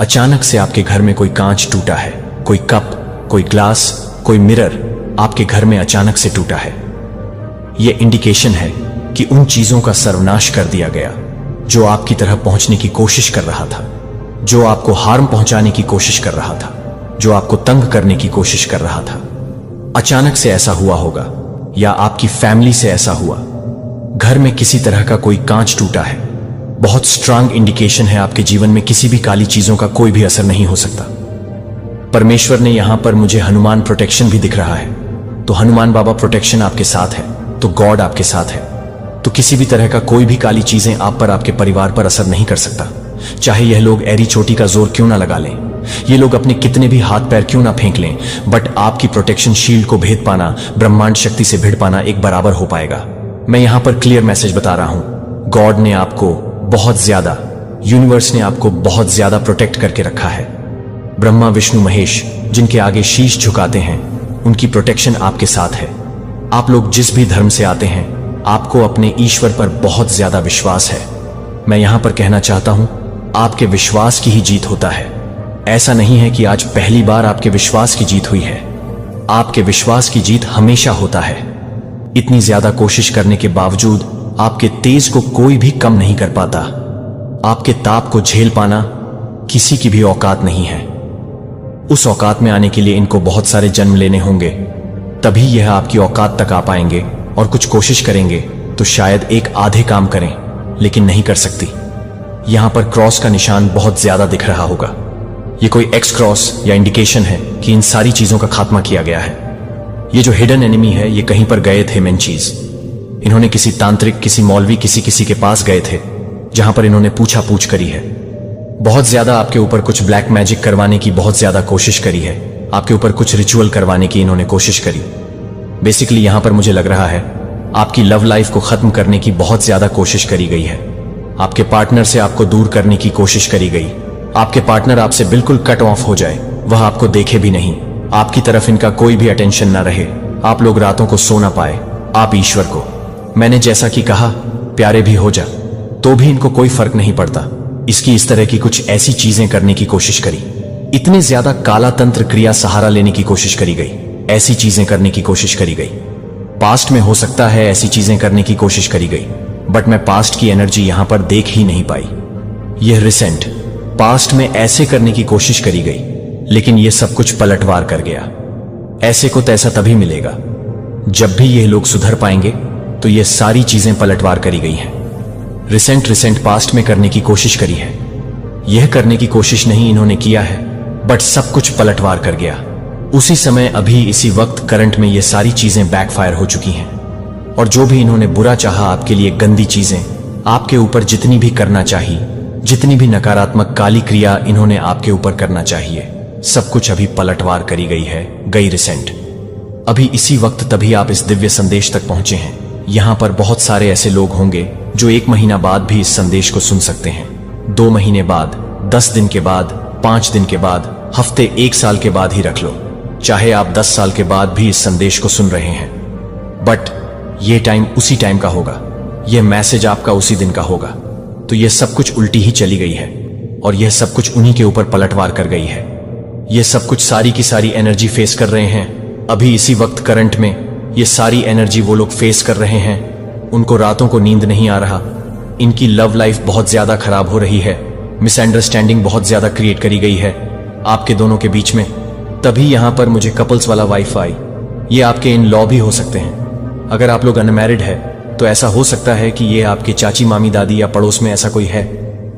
अचानक से आपके घर में कोई कांच टूटा है, कोई कप, कोई ग्लास, कोई मिरर आपके घर में अचानक से टूटा है। यह इंडिकेशन है कि उन चीजों का सर्वनाश कर दिया गया जो आपकी तरह पहुंचने की कोशिश कर रहा था, जो आपको हार्म पहुंचाने की कोशिश कर रहा था, जो आपको तंग करने की कोशिश कर रहा था। अचानक से ऐसा हुआ होगा, या आपकी फैमिली से ऐसा हुआ, घर में किसी तरह का कोई कांच टूटा है। बहुत स्ट्रांग इंडिकेशन है आपके जीवन में किसी भी काली चीजों का कोई भी असर नहीं हो सकता। परमेश्वर ने यहां पर मुझे हनुमान प्रोटेक्शन भी दिख रहा है, तो हनुमान बाबा प्रोटेक्शन आपके साथ है, तो गॉड आपके साथ है, तो किसी भी तरह का कोई भी काली चीजें आप पर, आपके परिवार पर असर नहीं कर सकता। चाहे यह लोग एरी चोटी का जोर क्यों ना लगा लें, ये लोग अपने कितने भी हाथ पैर क्यों ना फेंक लें, बट आपकी प्रोटेक्शन शील्ड को भेद पाना, ब्रह्मांड शक्ति से भिड़ पाना एक बराबर हो पाएगा। मैं यहां पर क्लियर मैसेज बता रहा हूं, गॉड ने आपको बहुत ज्यादा, यूनिवर्स ने आपको बहुत ज्यादा प्रोटेक्ट करके रखा है। ब्रह्मा विष्णु महेश जिनके आगे शीश झुकाते हैं, उनकी प्रोटेक्शन आपके साथ है। आप लोग जिस भी धर्म से आते हैं, आपको अपने ईश्वर पर बहुत ज्यादा विश्वास है। मैं यहां पर कहना चाहता हूं, आपके विश्वास की ही जीत होता है। ऐसा नहीं है कि आज पहली बार आपके विश्वास की जीत हुई है, आपके विश्वास की जीत हमेशा होता है। इतनी ज्यादा कोशिश करने के बावजूद आपके तेज को कोई भी कम नहीं कर पाता। आपके ताप को झेल पाना किसी की भी औकात नहीं है। उस औकात में आने के लिए इनको बहुत सारे जन्म लेने होंगे, तभी यह आपकी औकात तक आ पाएंगे और कुछ कोशिश करेंगे तो शायद एक आधे काम करें, लेकिन नहीं कर सकती। यहां पर क्रॉस का निशान बहुत ज्यादा दिख रहा होगा। ये कोई एक्स क्रॉस या इंडिकेशन है कि इन सारी चीजों का खात्मा किया गया है। ये जो हिडन एनिमी है, ये कहीं पर गए थे मेन चीज। इन्होंने किसी तांत्रिक, किसी मौलवी, किसी के पास गए थे, जहां पर इन्होंने पूछ करी है। बहुत ज्यादा आपके ऊपर कुछ ब्लैक मैजिक करवाने की बहुत ज्यादा कोशिश करी है। आपके ऊपर कुछ रिचुअल करवाने की इन्होंने कोशिश करी। बेसिकली यहां पर मुझे लग रहा है आपकी लव लाइफ को खत्म करने की बहुत ज्यादा कोशिश करी गई है। आपके पार्टनर से आपको दूर करने की कोशिश करी गई। आपके पार्टनर आपसे बिल्कुल कट ऑफ हो जाए, वह आपको देखे भी नहीं, आपकी तरफ इनका कोई भी अटेंशन ना रहे, आप लोग रातों को सो ना पाए। आप ईश्वर को, मैंने जैसा कि कहा, प्यारे भी हो जा तो भी इनको कोई फर्क नहीं पड़ता। इसकी इस तरह की कुछ ऐसी चीजें करने की कोशिश करी। इतनी ज्यादा काला तंत्र क्रिया सहारा लेने की कोशिश करी गई, ऐसी चीजें करने की कोशिश करी गई। पास्ट में हो सकता है ऐसी चीजें करने की कोशिश करी गई, बट मैं पास्ट की एनर्जी यहां पर देख ही नहीं पाई। यह रिसेंट पास्ट में ऐसे करने की कोशिश करी गई, लेकिन यह सब कुछ पलटवार कर गया। ऐसे को तैसा तभी मिलेगा जब भी ये लोग सुधर पाएंगे, तो ये सारी चीजें पलटवार करी गई हैं। रिसेंट पास्ट में करने की कोशिश करी है। यह करने की कोशिश नहीं इन्होंने किया है, बट सब कुछ पलटवार कर गया। उसी समय, अभी इसी वक्त करंट में ये सारी चीजें बैकफायर हो चुकी हैं। और जो भी इन्होंने बुरा चाहा आपके लिए, गंदी चीजें आपके ऊपर जितनी भी करना चाहिए, जितनी भी नकारात्मक काली क्रिया इन्होंने आपके ऊपर करना चाहिए, सब कुछ अभी पलटवार करी गई है, गई रिसेंट। अभी इसी वक्त तभी आप इस दिव्य संदेश तक पहुंचे हैं। यहां पर बहुत सारे ऐसे लोग होंगे जो 1 महीना बाद भी इस संदेश को सुन सकते हैं, 2 महीने बाद, 10 दिन के बाद, 5 दिन के बाद, हफ्ते, 1 साल के बाद ही रख लो, चाहे आप 10 साल के बाद भी इस संदेश को सुन रहे हैं, बट ये टाइम उसी टाइम का होगा, यह मैसेज आपका उसी दिन का होगा। तो यह सब कुछ उल्टी ही चली गई है और यह सब कुछ उन्हीं के ऊपर पलटवार कर गई है। यह सब कुछ सारी की सारी एनर्जी फेस कर रहे हैं अभी इसी वक्त करंट में। ये सारी एनर्जी वो लोग फेस कर रहे हैं। उनको रातों को नींद नहीं आ रहा, इनकी लव लाइफ बहुत ज्यादा खराब हो रही है, मिसअंडरस्टैंडिंग बहुत ज्यादा क्रिएट करी गई है आपके दोनों के बीच में। तभी यहां पर मुझे कपल्स वाला वाईफाई, ये आपके इन लॉ भी हो सकते हैं। अगर आप लोग अनमैरिड है तो ऐसा हो सकता है कि ये आपके चाची, मामी, दादी या पड़ोस में ऐसा कोई है।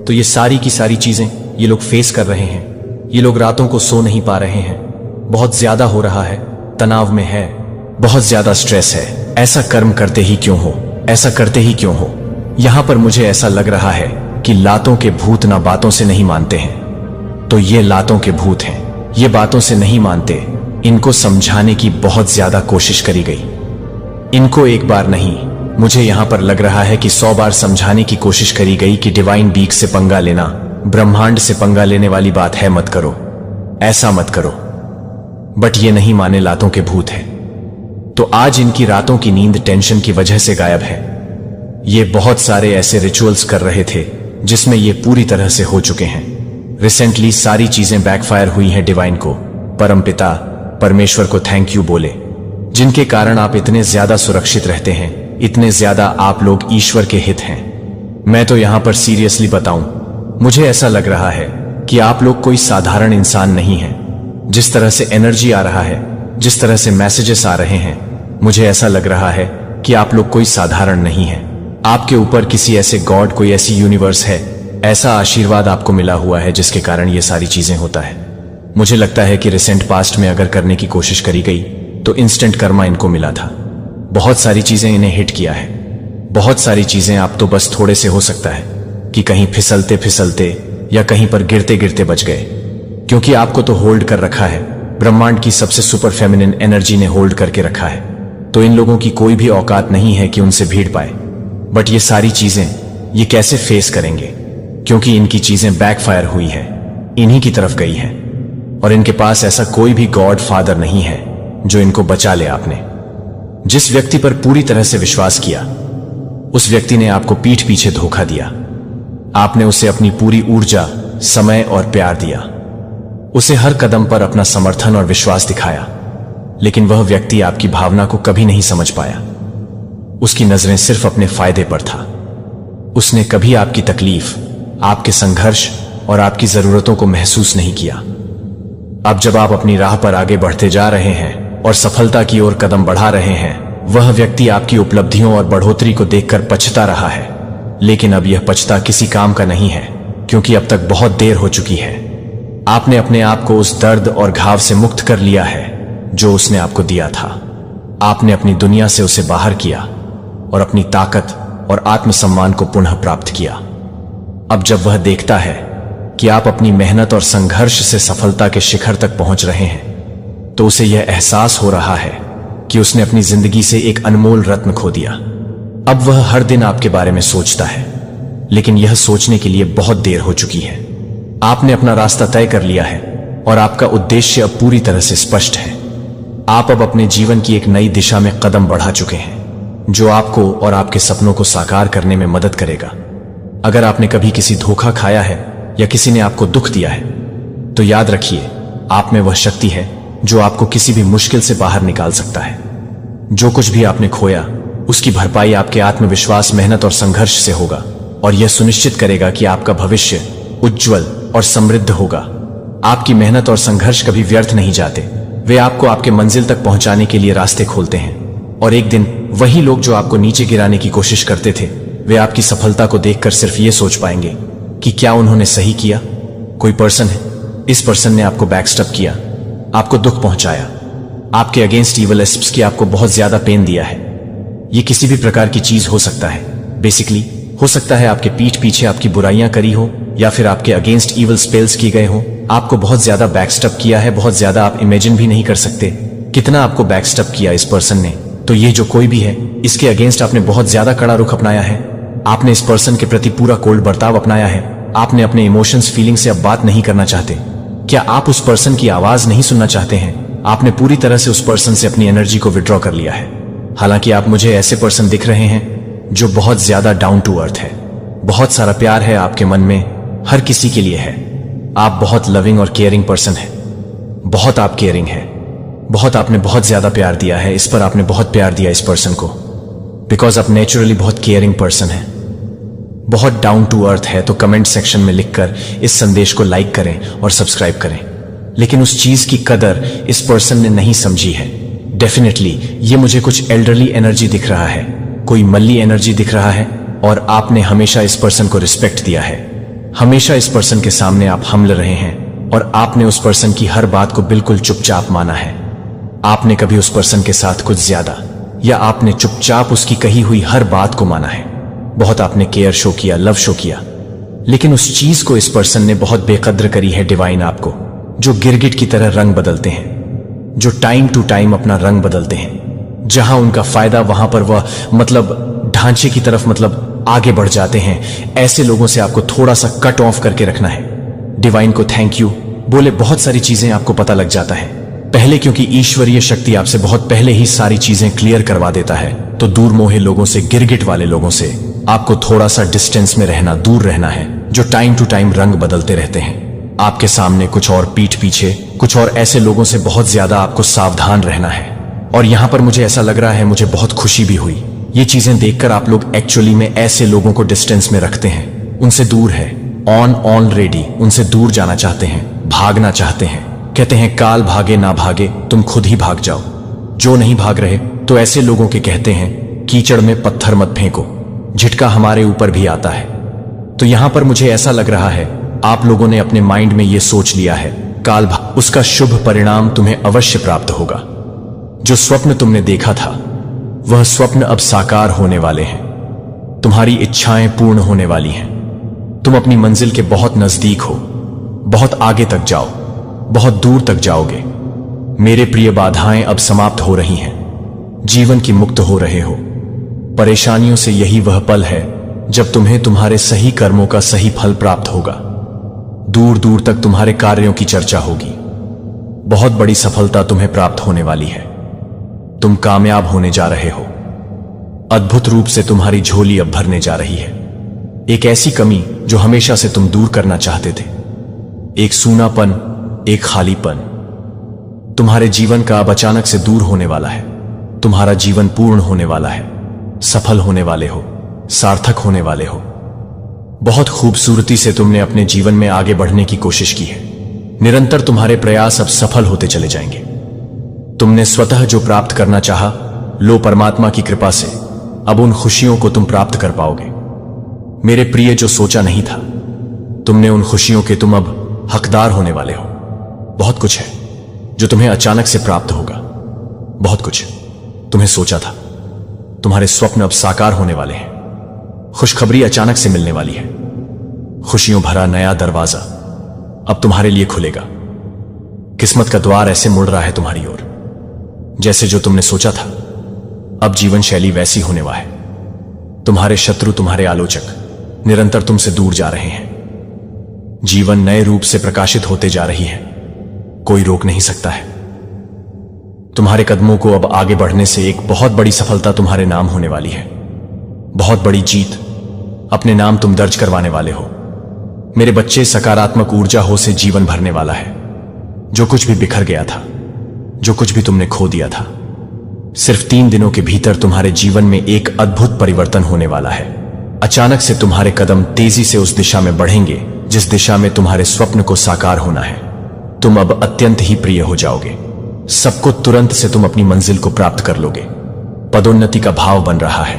तो ये सारी की सारी चीजें ये लोग फेस कर रहे हैं। ये लोग रातों को सो नहीं पा रहे हैं, बहुत ज्यादा हो रहा है, तनाव में है, बहुत ज्यादा स्ट्रेस है। ऐसा कर्म करते ही क्यों हो, ऐसा करते ही क्यों हो? यहां पर मुझे ऐसा लग रहा है कि लातों के भूत ना बातों से नहीं मानते हैं, तो ये लातों के भूत हैं। ये बातों से नहीं मानते, इनको समझाने की बहुत ज्यादा कोशिश करी गई। इनको एक बार नहीं, मुझे यहां पर लग रहा है कि 100 बार समझाने की कोशिश करी गई कि डिवाइन बीक से पंगा लेना, ब्रह्मांड से पंगा लेने वाली बात है, मत करो, ऐसा मत करो। बट ये नहीं माने, लातों के भूत है। तो आज इनकी रातों की नींद टेंशन की वजह से गायब है। ये बहुत सारे ऐसे रिचुअल्स कर रहे थे जिसमें ये पूरी तरह से हो चुके हैं। रिसेंटली सारी चीजें बैकफायर हुई हैं। डिवाइन को, परमपिता परमेश्वर को थैंक यू बोले, जिनके कारण आप इतने ज्यादा सुरक्षित रहते हैं, इतने ज्यादा आप लोग ईश्वर के हित हैं। मैं तो यहां पर सीरियसली बताऊं, मुझे ऐसा लग रहा है कि आप लोग कोई साधारण इंसान नहीं हैं। जिस तरह से एनर्जी आ रहा है, जिस तरह से मैसेजेस आ रहे हैं, मुझे ऐसा लग रहा है कि आप लोग कोई साधारण नहीं हैं। आपके ऊपर किसी ऐसे गॉड, कोई ऐसी यूनिवर्स है, ऐसा आशीर्वाद आपको मिला हुआ है जिसके कारण ये सारी चीजें होता है। मुझे लगता है कि रिसेंट पास्ट में अगर करने की कोशिश करी गई तो इंस्टेंट कर्मा इनको मिला था। बहुत सारी चीजें इन्हें हिट किया है, बहुत सारी चीजें। आप तो बस थोड़े से हो सकता है कि कहीं फिसलते फिसलते या कहीं पर गिरते गिरते बच गए, क्योंकि आपको तो होल्ड कर रखा है, ब्रह्मांड की सबसे सुपर फेमिनिन एनर्जी ने होल्ड करके रखा है। तो इन लोगों की कोई भी औकात नहीं है कि उनसे भीड़ पाए। बट ये सारी चीजें ये कैसे फेस करेंगे, क्योंकि इनकी चीजें बैकफायर हुई है, इन्हीं की तरफ गई है। और इनके पास ऐसा कोई भी गॉड फादर नहीं है जो इनको बचा ले। आपने जिस व्यक्ति पर पूरी तरह से विश्वास किया, उस व्यक्ति ने आपको पीठ पीछे धोखा दिया। आपने उसे अपनी पूरी ऊर्जा, समय और प्यार दिया, उसे हर कदम पर अपना समर्थन और विश्वास दिखाया, लेकिन वह व्यक्ति आपकी भावना को कभी नहीं समझ पाया। उसकी नजरें सिर्फ अपने फायदे पर था। उसने कभी आपकी तकलीफ, आपके संघर्ष और आपकी जरूरतों को महसूस नहीं किया। अब जब आप अपनी राह पर आगे बढ़ते जा रहे हैं, और सफलता की ओर कदम बढ़ा रहे हैं, वह व्यक्ति आपकी उपलब्धियों और बढ़ोतरी को देखकर पछता रहा है। लेकिन अब यह पछता किसी काम का नहीं है, क्योंकि अब तक बहुत देर हो चुकी है। आपने अपने आप को उस दर्द और घाव से मुक्त कर लिया है जो उसने आपको दिया था। आपने अपनी दुनिया से उसे बाहर किया और अपनी ताकत और आत्मसम्मान को पुनः प्राप्त किया। अब जब वह देखता है कि आप अपनी मेहनत और संघर्ष से सफलता के शिखर तक पहुंच रहे हैं, तो उसे यह एहसास हो रहा है कि उसने अपनी जिंदगी से एक अनमोल रत्न खो दिया। अब वह हर दिन आपके बारे में सोचता है, लेकिन यह सोचने के लिए बहुत देर हो चुकी है। आपने अपना रास्ता तय कर लिया है और आपका उद्देश्य अब पूरी तरह से स्पष्ट है। आप अब अपने जीवन की एक नई दिशा में कदम बढ़ा चुके हैं, जो आपको और आपके सपनों को साकार करने में मदद करेगा। अगर आपने कभी किसी धोखा खाया है या किसी ने आपको दुख दिया है, तो याद रखिए, आप में वह शक्ति है जो आपको किसी भी मुश्किल से बाहर निकाल सकता है। जो कुछ भी आपने खोया, उसकी भरपाई आपके आत्मविश्वास, मेहनत और संघर्ष से होगा, और यह सुनिश्चित करेगा कि आपका भविष्य उज्जवल और समृद्ध होगा। आपकी मेहनत और संघर्ष कभी व्यर्थ नहीं जाते। वे आपको आपके मंजिल तक पहुंचाने के लिए रास्ते खोलते हैं, और एक दिन वही लोग जो आपको नीचे गिराने की कोशिश करते थे, वे आपकी सफलता को देखकर सिर्फ ये सोच पाएंगे कि क्या उन्होंने सही किया। कोई पर्सन है, इस पर्सन ने आपको बैकस्टैब किया, आपको दुख पहुंचाया, आपके अगेंस्ट ईवल एस्प्स की आपको बहुत ज्यादा पेन दिया है। ये किसी भी प्रकार की चीज हो सकता है। बेसिकली हो सकता है आपके पीठ पीछे आपकी बुराइयां करी हो, या फिर आपके अगेंस्ट ईवल स्पेल्स की गए हो। आपको बहुत ज्यादा बैकस्टैब किया है, बहुत ज्यादा। आप इमेजिन भी नहीं कर सकते कितना आपको बैकस्टैब किया इस पर्सन ने। तो ये जो कोई भी है, इसके अगेंस्ट आपने बहुत ज्यादा कड़ा रुख अपनाया है। आपने इस पर्सन के प्रति पूरा कोल्ड बर्ताव अपनाया है। आपने अपने इमोशंस, फीलिंग से अब बात नहीं करना चाहते। क्या आप उस पर्सन की आवाज नहीं सुनना चाहते हैं? आपने पूरी तरह से उस पर्सन से अपनी एनर्जी को विड्रॉ कर लिया है। हालांकि आप मुझे ऐसे पर्सन दिख रहे हैं जो बहुत ज्यादा डाउन टू अर्थ है। बहुत सारा प्यार है आपके मन में, हर किसी के लिए है। आप बहुत लविंग और केयरिंग पर्सन है। बहुत आप केयरिंग है, बहुत आपने बहुत ज्यादा प्यार दिया है। इस पर आपने बहुत प्यार दिया इस पर्सन को, बिकॉज आप नेचुरली बहुत केयरिंग पर्सन है। बहुत डाउन टू अर्थ है। तो कमेंट सेक्शन में लिखकर इस संदेश को लाइक करें और सब्सक्राइब करें। लेकिन उस चीज की कदर इस पर्सन ने नहीं समझी है। डेफिनेटली ये मुझे कुछ एल्डरली एनर्जी दिख रहा है, कोई मल्ली एनर्जी दिख रहा है, और आपने हमेशा इस पर्सन को रिस्पेक्ट दिया है। हमेशा इस पर्सन के सामने आप हम्बल रहे हैं, और आपने उस पर्सन की हर बात को बिल्कुल चुपचाप माना है। आपने कभी उस पर्सन के साथ कुछ ज्यादा, या आपने चुपचाप उसकी कही हुई हर बात को माना है। बहुत आपने केयर शो किया, लव शो किया। लेकिन उस चीज को इस पर्सन ने बहुत बेकद्र करी है। डिवाइन आपको, जो गिरगिट की तरह रंग बदलते हैं, जो टाइम टू टाइम अपना रंग बदलते हैं, जहां उनका फायदा वहां पर वह ढांचे की तरफ आगे बढ़ जाते हैं। ऐसे लोगों से आपको थोड़ा सा कट ऑफ करके रखना है। डिवाइन को थैंक यू बोले बहुत सारी चीजें आपको पता लग जाता है पहले, क्योंकि ईश्वरीय शक्ति आपसे बहुत पहले ही सारी चीजें क्लियर करवा देता है। तो दूर मोहे लोगों से, गिरगिट वाले लोगों से आपको थोड़ा सा डिस्टेंस में रहना, दूर रहना है, जो टाइम टू टाइम रंग बदलते रहते हैं। आपके सामने कुछ और, पीठ पीछे कुछ और। ऐसे लोगों से बहुत ज्यादा आपको सावधान रहना है। और यहां पर मुझे ऐसा लग रहा है, मुझे बहुत खुशी भी हुई ये चीजें देखकर। आप लोग एक्चुअली में ऐसे लोगों को डिस्टेंस में रखते हैं, उनसे दूर है, ऑलरेडी उनसे दूर जाना चाहते हैं, भागना चाहते हैं। कहते हैं काल भागे ना भागे, तुम खुद ही भाग जाओ। जो नहीं भाग रहे, तो ऐसे लोगों के कहते हैं कीचड़ में पत्थर मत फेंको, झटका हमारे ऊपर भी आता है। तो यहां पर मुझे ऐसा लग रहा है आप लोगों ने अपने माइंड में यह सोच लिया है काल भाग, उसका शुभ परिणाम तुम्हें अवश्य प्राप्त होगा। जो स्वप्न तुमने देखा था, वह स्वप्न अब साकार होने वाले हैं। तुम्हारी इच्छाएं पूर्ण होने वाली हैं। तुम अपनी मंजिल के बहुत नजदीक हो। बहुत आगे तक जाओ, बहुत दूर तक जाओगे। मेरे प्रिय, बाधाएं अब समाप्त हो रही हैं। जीवन की मुक्त हो रहे हो। परेशानियों से यही वह पल है जब तुम्हें तुम्हारे सही कर्मों का सही फल प्राप्त होगा। दूर दूर तक तुम्हारे कार्यों की चर्चा होगी। बहुत बड़ी सफलता तुम्हें प्राप्त होने वाली है। तुम कामयाब होने जा रहे हो। अद्भुत रूप से तुम्हारी झोली अब भरने जा रही है। एक ऐसी कमी जो हमेशा से तुम दूर करना चाहते थे, एक सूनापन, एक खालीपन तुम्हारे जीवन का अब अचानक से दूर होने वाला है। तुम्हारा जीवन पूर्ण होने वाला है। सफल होने वाले हो, सार्थक होने वाले हो। बहुत खूबसूरती से तुमने अपने जीवन में आगे बढ़ने की कोशिश की है। निरंतर तुम्हारे प्रयास अब सफल होते चले जाएंगे। तुमने स्वतः जो प्राप्त करना चाहा, लो परमात्मा की कृपा से अब उन खुशियों को तुम प्राप्त कर पाओगे। मेरे प्रिय, जो सोचा नहीं था तुमने उन खुशियों के, तुम अब हकदार होने वाले हो। बहुत कुछ है जो तुम्हें अचानक से प्राप्त होगा। बहुत कुछ तुम्हें सोचा था, तुम्हारे स्वप्न अब साकार होने वाले हैं। खुशखबरी अचानक से मिलने वाली है। खुशियों भरा नया दरवाजा अब तुम्हारे लिए खुलेगा। किस्मत का द्वार ऐसे मुड़ रहा है तुम्हारी ओर, जैसे जो तुमने सोचा था। अब जीवन शैली वैसी होने वाला है। तुम्हारे शत्रु, तुम्हारे आलोचक निरंतर तुमसे दूर जा रहे हैं। जीवन नए रूप से प्रकाशित होते जा रही है। कोई रोक नहीं सकता है। तुम्हारे कदमों को अब आगे बढ़ने से एक बहुत बड़ी सफलता तुम्हारे नाम होने वाली है। बहुत बड़ी जीत अपने नाम तुम दर्ज करवाने वाले हो। मेरे बच्चे, सकारात्मक ऊर्जा हो से जीवन भरने वाला है। जो कुछ भी बिखर गया था, जो कुछ भी तुमने खो दिया था, सिर्फ 3 दिनों के भीतर तुम्हारे जीवन में एक अद्भुत परिवर्तन होने वाला है। अचानक से तुम्हारे कदम तेजी से उस दिशा में बढ़ेंगे जिस दिशा में तुम्हारे स्वप्न को साकार होना है। तुम अब अत्यंत ही प्रिय हो जाओगे। सबको तुरंत से तुम अपनी मंजिल को प्राप्त कर लोगे। पदोन्नति का भाव बन रहा है।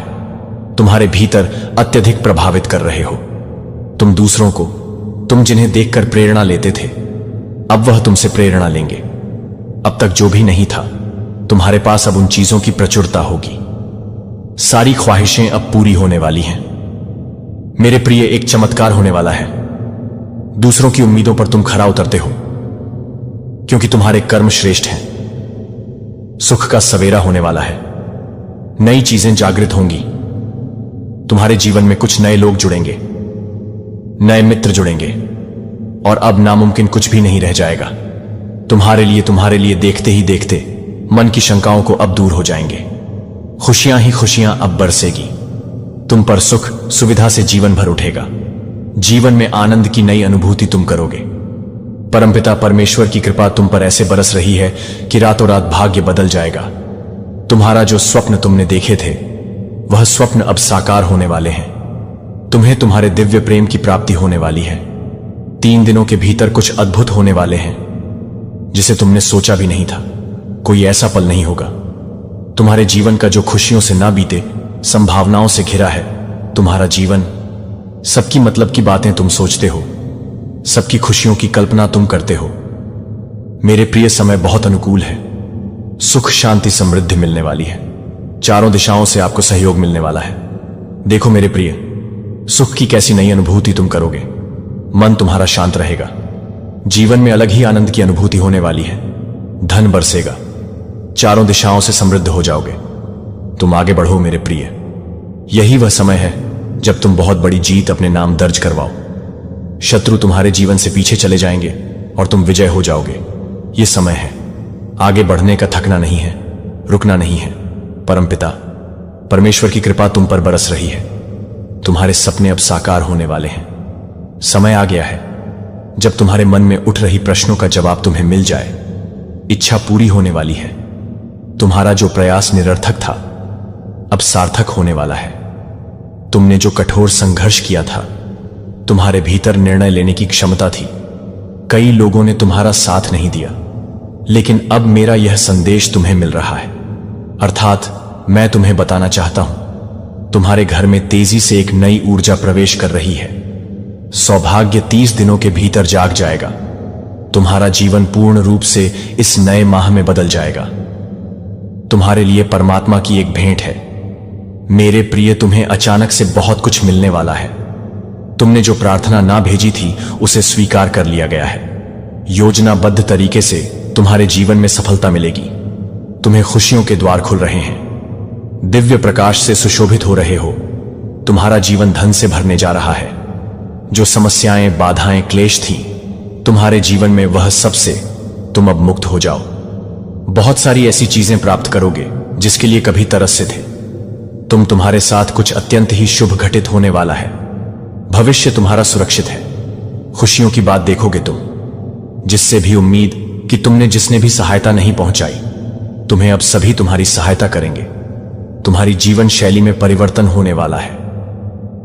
तुम्हारे भीतर अत्यधिक प्रभावित कर रहे हो। तुम दूसरों को, तुम जिन्हें देखकर प्रेरणा लेते थे, अब वह तुमसे प्रेरणा लेंगे। अब तक जो भी नहीं था, तुम्हारे पास अब उन चीजों की प्रचुरता होगी। सारी ख्वाहिशें अब पूरी होने वाली हैं। मेरे प्रिय, एक चमत्कार होने वाला है। दूसरों की उम्मीदों पर तुम खरा उतरते हो, क्योंकि तुम्हारे कर्म श्रेष्ठ हैं। सुख का सवेरा होने वाला है। नई चीजें जागृत होंगी। तुम्हारे जीवन में कुछ नए लोग जुड़ेंगे, नए मित्र जुड़ेंगे, और अब नामुमकिन कुछ भी नहीं रह जाएगा। तुम्हारे लिए देखते ही देखते मन की शंकाओं को अब दूर हो जाएंगे। खुशियां ही खुशियां अब बरसेगी। तुम पर सुख सुविधा से जीवन भर उठेगा। जीवन में आनंद की नई अनुभूति तुम करोगे। परमपिता परमेश्वर की कृपा तुम पर ऐसे बरस रही है कि रातों रात भाग्य बदल जाएगा। तुम्हारा जो स्वप्न तुमने देखे थे, वह स्वप्न अब साकार होने वाले हैं। तुम्हें तुम्हारे दिव्य प्रेम की प्राप्ति होने वाली है। 3 दिनों के भीतर कुछ अद्भुत होने वाले हैं जिसे तुमने सोचा भी नहीं था। कोई ऐसा पल नहीं होगा तुम्हारे जीवन का जो खुशियों से ना बीते, संभावनाओं से घिरा है। तुम्हारा जीवन, सबकी मतलब की बातें तुम सोचते हो, सबकी खुशियों की कल्पना तुम करते हो। मेरे प्रिय, समय बहुत अनुकूल है। सुख, शांति, समृद्धि मिलने वाली है। चारों दिशाओं से आपको सहयोग मिलने वाला है। देखो मेरे प्रिय, सुख की कैसी नई अनुभूति तुम करोगे। मन तुम्हारा शांत रहेगा। जीवन में अलग ही आनंद की अनुभूति होने वाली है। धन बरसेगा। चारों दिशाओं से समृद्ध हो जाओगे। तुम आगे बढ़ो मेरे प्रिय। यही वह समय है जब तुम बहुत बड़ी जीत अपने नाम दर्ज करवाओ। शत्रु तुम्हारे जीवन से पीछे चले जाएंगे और तुम विजय हो जाओगे। यह समय है आगे बढ़ने का। थकना नहीं है, रुकना नहीं है। परमपिता परमेश्वर की कृपा तुम पर बरस रही है। तुम्हारे सपने अब साकार होने वाले हैं। समय आ गया है जब तुम्हारे मन में उठ रही प्रश्नों का जवाब तुम्हें मिल जाए। इच्छा पूरी होने वाली है। तुम्हारा जो प्रयास निरर्थक था, अब सार्थक होने वाला है। तुमने जो कठोर संघर्ष किया था, तुम्हारे भीतर निर्णय लेने की क्षमता थी। कई लोगों ने तुम्हारा साथ नहीं दिया, लेकिन अब मेरा यह संदेश तुम्हें मिल रहा है। अर्थात मैं तुम्हें बताना चाहता हूं, तुम्हारे घर में तेजी से एक नई ऊर्जा प्रवेश कर रही है। सौभाग्य 30 दिनों के भीतर जाग जाएगा। तुम्हारा जीवन पूर्ण रूप से इस नए माह में बदल जाएगा। तुम्हारे लिए परमात्मा की एक भेंट है। मेरे प्रिय, तुम्हें अचानक से बहुत कुछ मिलने वाला है। तुमने जो प्रार्थना ना भेजी थी, उसे स्वीकार कर लिया गया है। योजनाबद्ध तरीके से तुम्हारे जीवन में सफलता मिलेगी। तुम्हें खुशियों के द्वार खुल रहे हैं। दिव्य प्रकाश से सुशोभित हो रहे हो। तुम्हारा जीवन धन से भरने जा रहा है। जो समस्याएं, बाधाएं, क्लेश थी तुम्हारे जीवन में, वह सब से तुम अब मुक्त हो जाओ। बहुत सारी ऐसी चीजें प्राप्त करोगे जिसके लिए कभी तरसते थे। तुम्हारे साथ कुछ अत्यंत ही शुभ घटित होने वाला है। भविष्य तुम्हारा सुरक्षित है। खुशियों की बात देखोगे तुम, जिससे भी उम्मीद कि तुमने जिसने भी सहायता नहीं पहुंचाई, तुम्हें अब सभी तुम्हारी सहायता करेंगे। तुम्हारी जीवन शैली में परिवर्तन होने वाला है।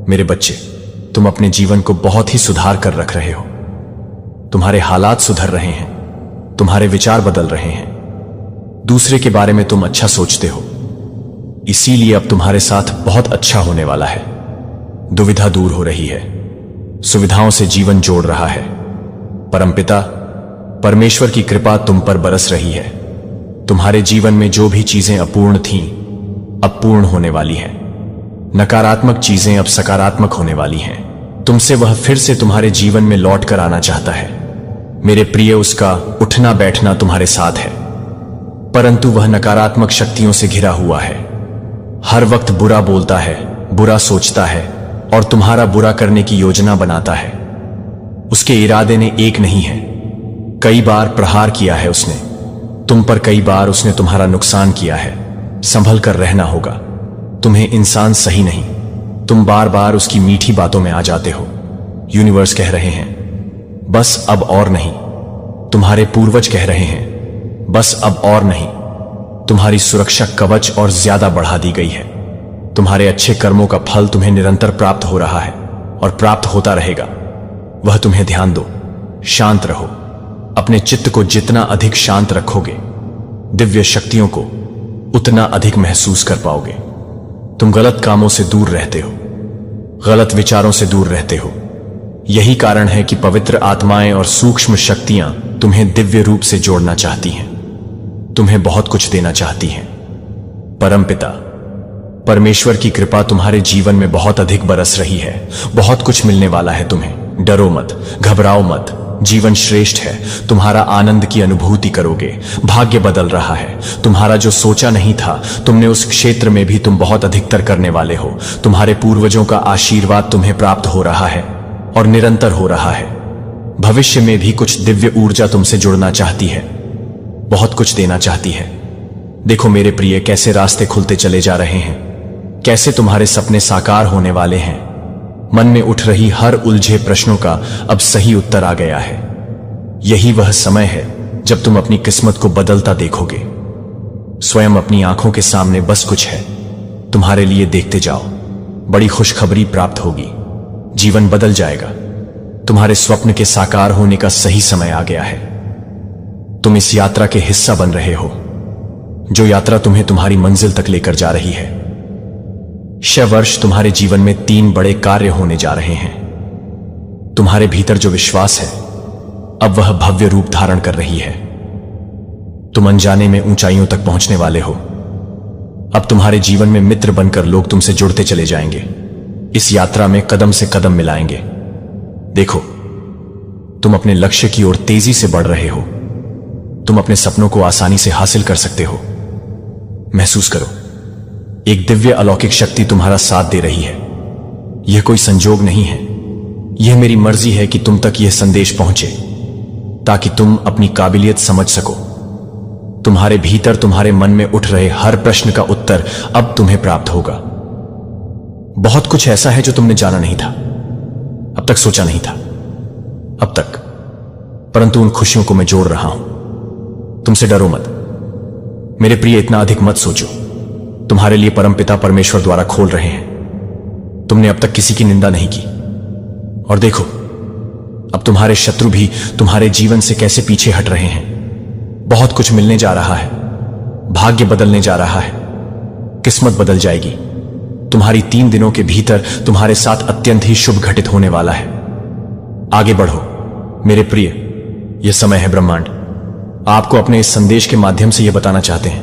मेरे बच्चे, तुम अपने जीवन को बहुत ही सुधार कर रख रहे हो। तुम्हारे हालात सुधर रहे हैं। तुम्हारे विचार बदल रहे हैं। दूसरे के बारे में तुम अच्छा सोचते हो, इसीलिए अब तुम्हारे साथ बहुत अच्छा होने वाला है। दुविधा दूर हो रही है, सुविधाओं से जीवन जोड़ रहा है। परमपिता परमेश्वर की कृपा तुम पर बरस रही है। तुम्हारे जीवन में जो भी चीजें अपूर्ण थीं, अब पूर्ण होने वाली हैं। नकारात्मक चीजें अब सकारात्मक होने वाली हैं। तुमसे वह फिर से तुम्हारे जीवन में लौट कर आना चाहता है। मेरे प्रिय, उसका उठना बैठना तुम्हारे साथ है, परंतु वह नकारात्मक शक्तियों से घिरा हुआ है। हर वक्त बुरा बोलता है, बुरा सोचता है और तुम्हारा बुरा करने की योजना बनाता है। उसके इरादे ने एक नहीं है, कई बार प्रहार किया है उसने तुम पर, कई बार उसने तुम्हारा नुकसान किया है। संभल कर रहना होगा। तुम्हें इंसान सही नहीं, तुम बार बार उसकी मीठी बातों में आ जाते हो। यूनिवर्स कह रहे हैं बस अब और नहीं। तुम्हारे पूर्वज कह रहे हैं बस अब और नहीं। तुम्हारी सुरक्षा कवच और ज्यादा बढ़ा दी गई है। तुम्हारे अच्छे कर्मों का फल तुम्हें निरंतर प्राप्त हो रहा है और प्राप्त होता रहेगा। वह तुम्हें ध्यान दो, शांत रहो। अपने चित्त को जितना अधिक शांत रखोगे, दिव्य शक्तियों को उतना अधिक महसूस कर पाओगे। तुम गलत कामों से दूर रहते हो, गलत विचारों से दूर रहते हो। यही कारण है कि पवित्र आत्माएं और सूक्ष्म शक्तियां तुम्हें दिव्य रूप से जोड़ना चाहती हैं, तुम्हें बहुत कुछ देना चाहती हैं। परमपिता परमेश्वर की कृपा तुम्हारे जीवन में बहुत अधिक बरस रही है। बहुत कुछ मिलने वाला है तुम्हें। डरो मत, घबराओ मत। जीवन श्रेष्ठ है। तुम्हारा आनंद की अनुभूति करोगे। भाग्य बदल रहा है। तुम्हारा जो सोचा नहीं था, तुमने उस क्षेत्र में भी तुम बहुत अधिकतर करने वाले हो। तुम्हारे पूर्वजों का आशीर्वाद तुम्हें प्राप्त हो रहा है और निरंतर हो रहा है। भविष्य में भी कुछ दिव्य ऊर्जा तुमसे जुड़ना चाहती है, बहुत कुछ देना चाहती है। देखो मेरे प्रिय, कैसे रास्ते खुलते चले जा रहे हैं, कैसे तुम्हारे सपने साकार होने वाले हैं। मन में उठ रही हर उलझे प्रश्नों का अब सही उत्तर आ गया है। यही वह समय है जब तुम अपनी किस्मत को बदलता देखोगे। स्वयं अपनी आंखों के सामने बस कुछ है तुम्हारे लिए, देखते जाओ। बड़ी खुशखबरी प्राप्त होगी, जीवन बदल जाएगा। तुम्हारे स्वप्न के साकार होने का सही समय आ गया है। तुम इस यात्रा के हिस्सा बन रहे हो, जो यात्रा तुम्हें तुम्हारी मंजिल तक लेकर जा रही है। शय वर्ष तुम्हारे जीवन में 3 बड़े कार्य होने जा रहे हैं। तुम्हारे भीतर जो विश्वास है, अब वह भव्य रूप धारण कर रही है। तुम अनजाने में ऊंचाइयों तक पहुंचने वाले हो। अब तुम्हारे जीवन में मित्र बनकर लोग तुमसे जुड़ते चले जाएंगे। इस यात्रा में कदम से कदम मिलाएंगे। देखो, तुम अपने लक्ष्य की ओर तेजी से बढ़ रहे हो। तुम अपने सपनों को आसानी से हासिल कर सकते हो। महसूस करो, एक दिव्य अलौकिक शक्ति तुम्हारा साथ दे रही है। यह कोई संजोग नहीं है, यह मेरी मर्जी है कि तुम तक यह संदेश पहुंचे, ताकि तुम अपनी काबिलियत समझ सको। तुम्हारे भीतर, तुम्हारे मन में उठ रहे हर प्रश्न का उत्तर अब तुम्हें प्राप्त होगा। बहुत कुछ ऐसा है जो तुमने जाना नहीं था, अब तक सोचा नहीं था, अब तक, परंतु उन खुशियों को मैं जोड़ रहा हूं। तुमसे डरो मत मेरे प्रिय, इतना अधिक मत सोचो। तुम्हारे लिए परमपिता परमेश्वर द्वारा खोल रहे हैं। तुमने अब तक किसी की निंदा नहीं की, और देखो अब तुम्हारे शत्रु भी तुम्हारे जीवन से कैसे पीछे हट रहे हैं। बहुत कुछ मिलने जा रहा है, भाग्य बदलने जा रहा है, किस्मत बदल जाएगी। तुम्हारी 3 दिनों के भीतर तुम्हारे साथ अत्यंत ही शुभ घटित होने वाला है। आगे बढ़ो मेरे प्रिय, यह समय है। ब्रह्मांड आपको अपने इस संदेश के माध्यम से यह बताना चाहते हैं,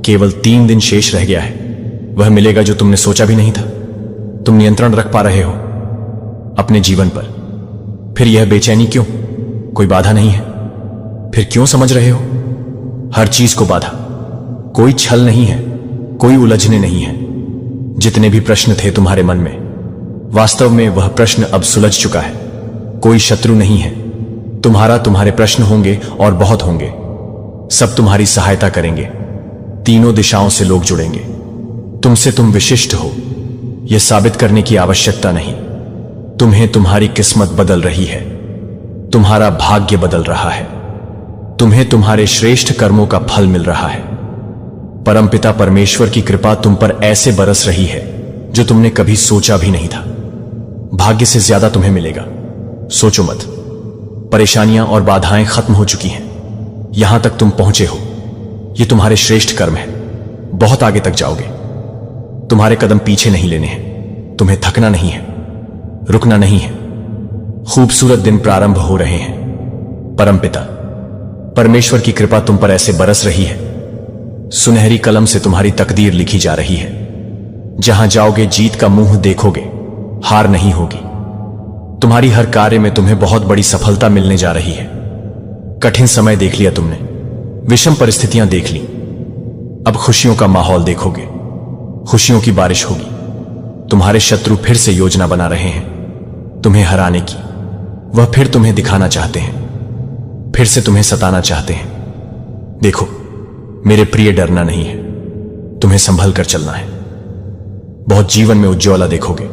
केवल 3 दिन शेष रह गया है। वह मिलेगा जो तुमने सोचा भी नहीं था। तुम नियंत्रण रख पा रहे हो अपने जीवन पर। फिर यह बेचैनी क्यों? कोई बाधा नहीं है। फिर क्यों समझ रहे हो हर चीज को बाधा? कोई छल नहीं है, कोई उलझने नहीं है। जितने भी प्रश्न थे तुम्हारे मन में, वास्तव में वह प्रश्न अब सुलझ चुका है। कोई शत्रु नहीं है तुम्हारे प्रश्न होंगे और बहुत होंगे। सब तुम्हारी सहायता करेंगे। तीनों दिशाओं से लोग जुड़ेंगे। तुमसे तुम विशिष्ट हो, यह साबित करने की आवश्यकता नहीं। तुम्हें तुम्हारी किस्मत बदल रही है, तुम्हारा भाग्य बदल रहा है। तुम्हें तुम्हारे श्रेष्ठ कर्मों का फल मिल रहा है। परमपिता परमेश्वर की कृपा तुम पर ऐसे बरस रही है जो तुमने कभी सोचा भी नहीं था। भाग्य से ज्यादा तुम्हें मिलेगा। सोचो मत, परेशानियां और बाधाएं खत्म हो चुकी हैं। यहां तक तुम पहुंचे हो, ये तुम्हारे श्रेष्ठ कर्म है। बहुत आगे तक जाओगे। तुम्हारे कदम पीछे नहीं लेने हैं। तुम्हें थकना नहीं है, रुकना नहीं है। खूबसूरत दिन प्रारंभ हो रहे हैं। परमपिता परमेश्वर की कृपा तुम पर ऐसे बरस रही है। सुनहरी कलम से तुम्हारी तकदीर लिखी जा रही है। जहां जाओगे जीत का मुंह देखोगे, हार नहीं होगी। तुम्हारी हर कार्य में तुम्हें बहुत बड़ी सफलता मिलने जा रही है। कठिन समय देख लिया तुमने, विषम परिस्थितियां देख ली। अब खुशियों का माहौल देखोगे। खुशियों की बारिश होगी। तुम्हारे शत्रु फिर से योजना बना रहे हैं तुम्हें हराने की। वह फिर तुम्हें दिखाना चाहते हैं, फिर से तुम्हें सताना चाहते हैं। देखो मेरे प्रिय, डरना नहीं है, तुम्हें संभल कर चलना है। बहुत जीवन में उज्ज्वला देखोगे।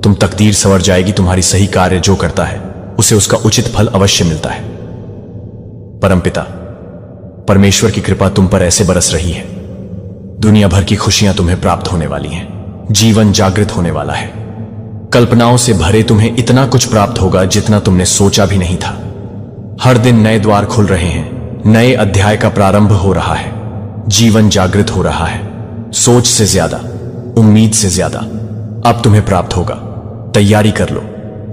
तुम तकदीर संवर जाएगी। तुम्हारी सही कार्य जो करता है उसे उसका उचित फल अवश्य मिलता है। परमपिता परमेश्वर की कृपा तुम पर ऐसे बरस रही है। दुनिया भर की खुशियां तुम्हें प्राप्त होने वाली हैं। जीवन जागृत होने वाला है। कल्पनाओं से भरे तुम्हें इतना कुछ प्राप्त होगा जितना तुमने सोचा भी नहीं था। हर दिन नए द्वार खुल रहे हैं। नए अध्याय का प्रारंभ हो रहा है। जीवन जागृत हो रहा है। सोच से ज्यादा, उम्मीद से ज्यादा अब तुम्हें प्राप्त होगा। तैयारी कर लो।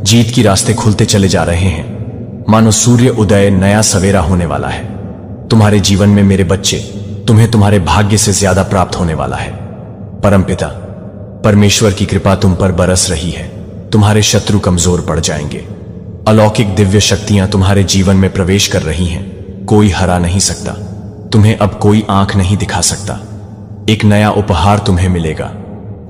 जीत की रास्ते खुलते चले जा रहे हैं। मानो सूर्य उदय, नया सवेरा होने वाला है। तुम्हारे जीवन में मेरे बच्चे, तुम्हें तुम्हारे भाग्य से ज्यादा प्राप्त होने वाला है। परमपिता परमेश्वर की कृपा तुम पर बरस रही है। तुम्हारे शत्रु कमजोर पड़ जाएंगे। अलौकिक दिव्य शक्तियां तुम्हारे जीवन में प्रवेश कर रही हैं। कोई हरा नहीं सकता। तुम्हें अब कोई आंख नहीं दिखा सकता। एक नया उपहार तुम्हें मिलेगा।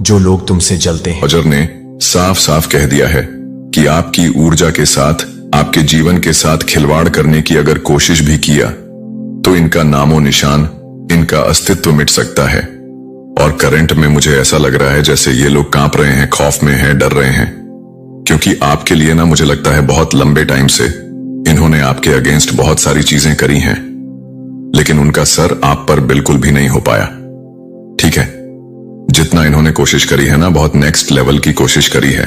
जो लोग तुमसे जलते हैं, अजर ने साफ साफ कह दिया है कि आपकी ऊर्जा के साथ, आपके जीवन के साथ खिलवाड़ करने की अगर कोशिश भी किया तो इनका नामो निशान, इनका अस्तित्व मिट सकता है। और करंट में मुझे ऐसा लग रहा है जैसे ये लोग कांप रहे हैं, खौफ में हैं, डर रहे हैं। क्योंकि आपके लिए ना, मुझे लगता है बहुत लंबे टाइम से इन्होंने आपके अगेंस्ट बहुत सारी चीजें करी हैं, लेकिन उनका सर आप पर बिल्कुल भी नहीं हो पाया। ठीक है, जितना इन्होंने कोशिश करी है ना, बहुत नेक्स्ट लेवल की कोशिश करी है,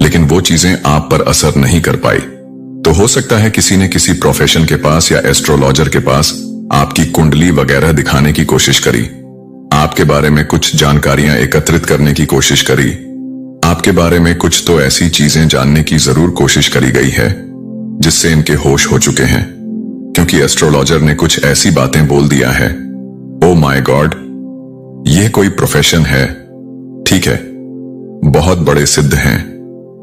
लेकिन वो चीजें आप पर असर नहीं कर पाई। तो हो सकता है किसी ने किसी प्रोफेशन के पास या एस्ट्रोलॉजर के पास आपकी कुंडली वगैरह दिखाने की कोशिश करी। आपके बारे में कुछ जानकारियां एकत्रित करने की कोशिश करी। आपके बारे में कुछ तो ऐसी चीजें जानने की जरूर कोशिश करी गई है जिससे इनके होश हो चुके हैं, क्योंकि एस्ट्रोलॉजर ने कुछ ऐसी बातें बोल दिया है। ओ माय गॉड, ये कोई प्रोफेशन है। ठीक है, बहुत बड़े सिद्ध हैं